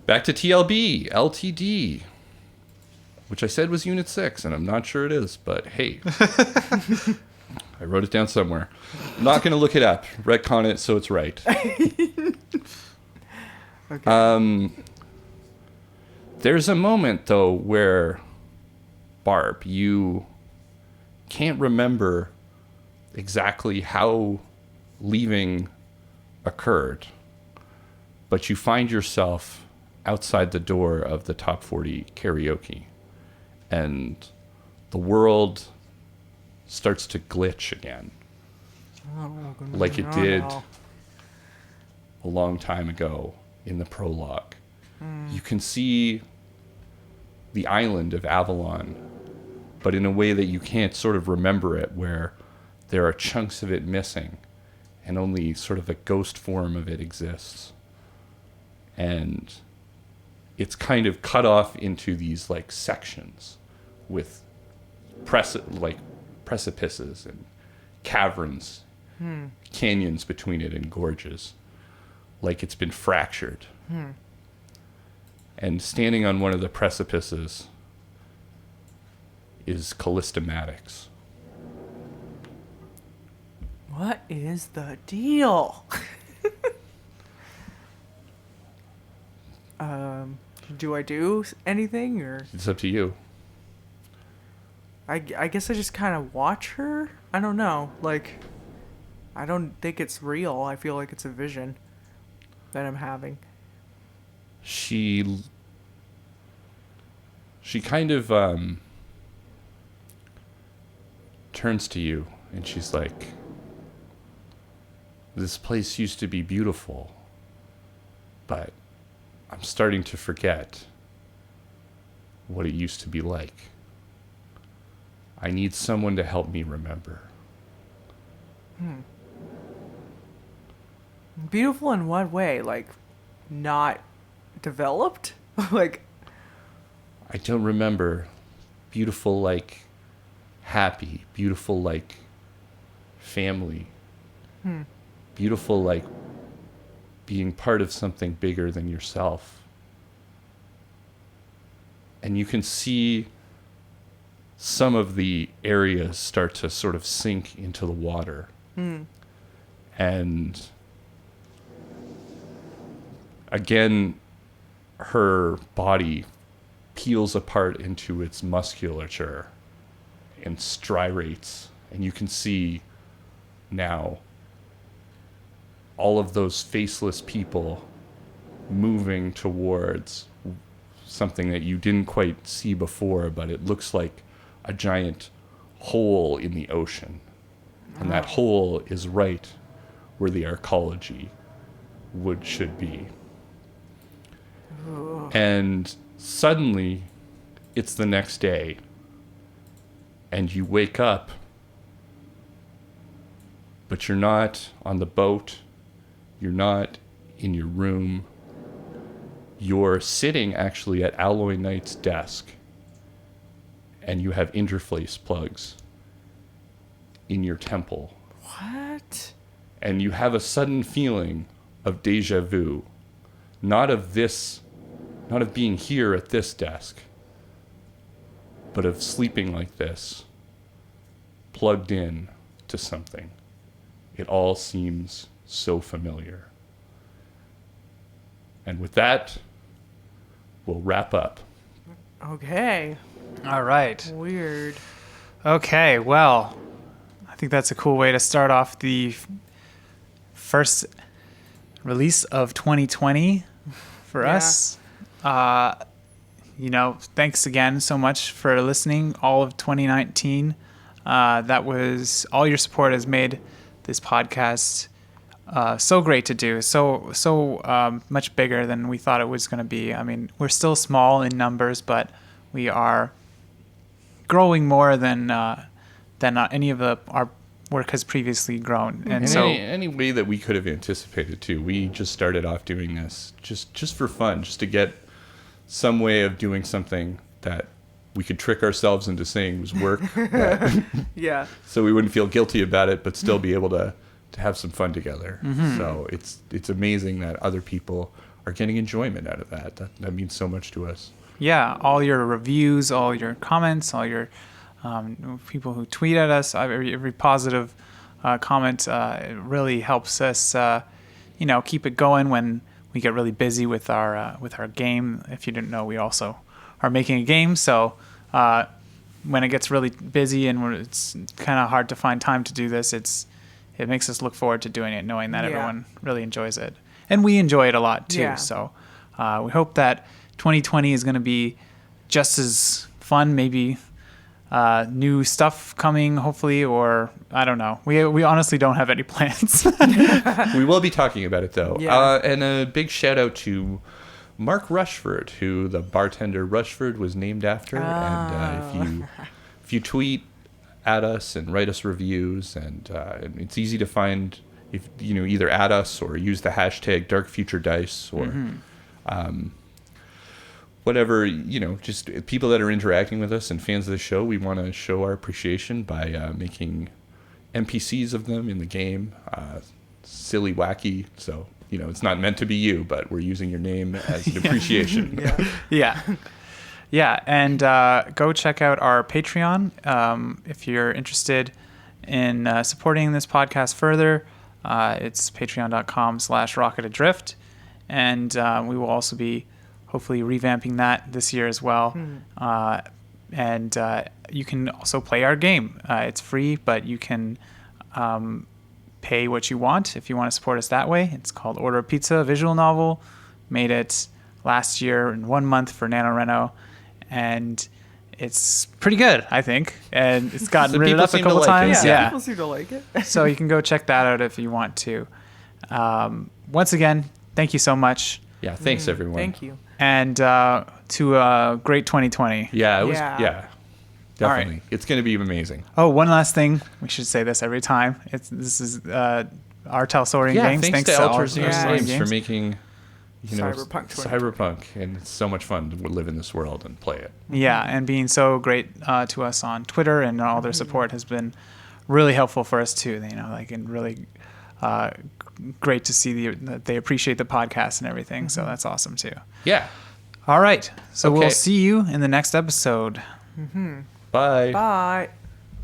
TLB, LTD, which I said was Unit 6, and I'm not sure it is, but hey. I wrote it down somewhere. I'm not going to look it up. Retcon it so it's right. Okay. There's a moment, though, where, Barb, you can't remember exactly how leaving occurred, but you find yourself outside the door of the Top 40 karaoke, and the world starts to glitch again, like it did a long time ago in the prologue. You can see the island of Avalon, but in a way that you can't sort of remember it, where there are chunks of it missing, and only sort of a ghost form of it exists. And it's kind of cut off into these like sections with precipices and caverns, canyons between it and gorges, like it's been fractured. And standing on one of the precipices is Callista Maddox. What is the deal? Do I do anything, or It's up to you. I guess I just kind of watch her? I don't know. Like, I don't think it's real. I feel like it's a vision that I'm having. She kind of turns to you and she's like, this place used to be beautiful, but I'm starting to forget what it used to be like. I need someone to help me remember. Beautiful in what way? Like, not developed? Like, I don't remember. Beautiful like happy. Beautiful like family. Beautiful like being part of something bigger than yourself. And you can see some of the areas start to sort of sink into the water. And again, her body peels apart into its musculature and striates. And you can see now all of those faceless people moving towards something that you didn't quite see before, but it looks like a giant hole in the ocean. And that hole is right where the arcology should be. And suddenly, it's the next day, and you wake up, but you're not on the boat, you're not in your room, you're sitting actually at Alloy Knight's desk, and you have interface plugs in your temple. what? And you have a sudden feeling of deja vu, not of being here at this desk, but of sleeping like this, plugged in to something. It all seems so familiar. And with that, we'll wrap up. Okay. All right. Weird. Okay, well, I think that's a cool way to start off the first release of 2020 for us. Thanks again so much for listening all of 2019. That was all your support has made this podcast so great to do, so much bigger than we thought it was going to be. I mean, we're still small in numbers, but we are growing more than any of our work has previously grown. And so any way that we could have anticipated too. We just started off doing this just for fun, just to get some way of doing something that we could trick ourselves into saying was work. Yeah. So we wouldn't feel guilty about it, but still be able to have some fun together. So it's amazing that other people are getting enjoyment out of that. That means so much to us. yeah, all your reviews, all your comments, all your people who tweet at us, every positive comment, it really helps us, keep it going when we get really busy with our game. If you didn't know, we also are making a game, so when it gets really busy and it's kind of hard to find time to do this, it makes us look forward to doing it, knowing that everyone really enjoys it, and we enjoy it a lot too. Yeah. So we hope that 2020 is going to be just as fun, maybe new stuff coming, hopefully, or I don't know. We honestly don't have any plans. We will be talking about it though. Yeah. And a big shout out to Mark Rushford, who the bartender Rushford was named after. And if you tweet at us and write us reviews, and it's easy to find if either add us or use the hashtag #DarkFutureDice or whatever, just people that are interacting with us and fans of the show. We want to show our appreciation by making NPCs of them in the game, silly, wacky. So it's not meant to be you, but we're using your name as an appreciation. Yeah, and go check out our Patreon if you're interested in supporting this podcast further. It's patreon.com/rocketadrift, and we will also be hopefully revamping that this year as well. And you can also play our game. It's free, but you can pay what you want if you want to support us that way. It's called Order a Pizza, a visual novel. Made it last year in 1 month for NaNoRenO. And it's pretty good, I think. And it's gotten rated up a couple times. Yeah, people seem to like it. So you can go check that out if you want to. Once again, thank you so much. Yeah, thanks everyone. Thank you. And to a great 2020. Yeah, it was. Yeah, definitely. Right. It's going to be amazing. Oh, one last thing. We should say this every time. This is our Telsorian Games. Thanks to Telsorian Games for making Cyberpunk 2020. Cyberpunk, and it's so much fun to live in this world and play it. Yeah, and being so great to us on Twitter, and all their support has been really helpful for us too. And really great to see that they appreciate the podcast and everything. So that's awesome too. Yeah. All right. So Okay. we'll see you in the next episode. Bye. Bye.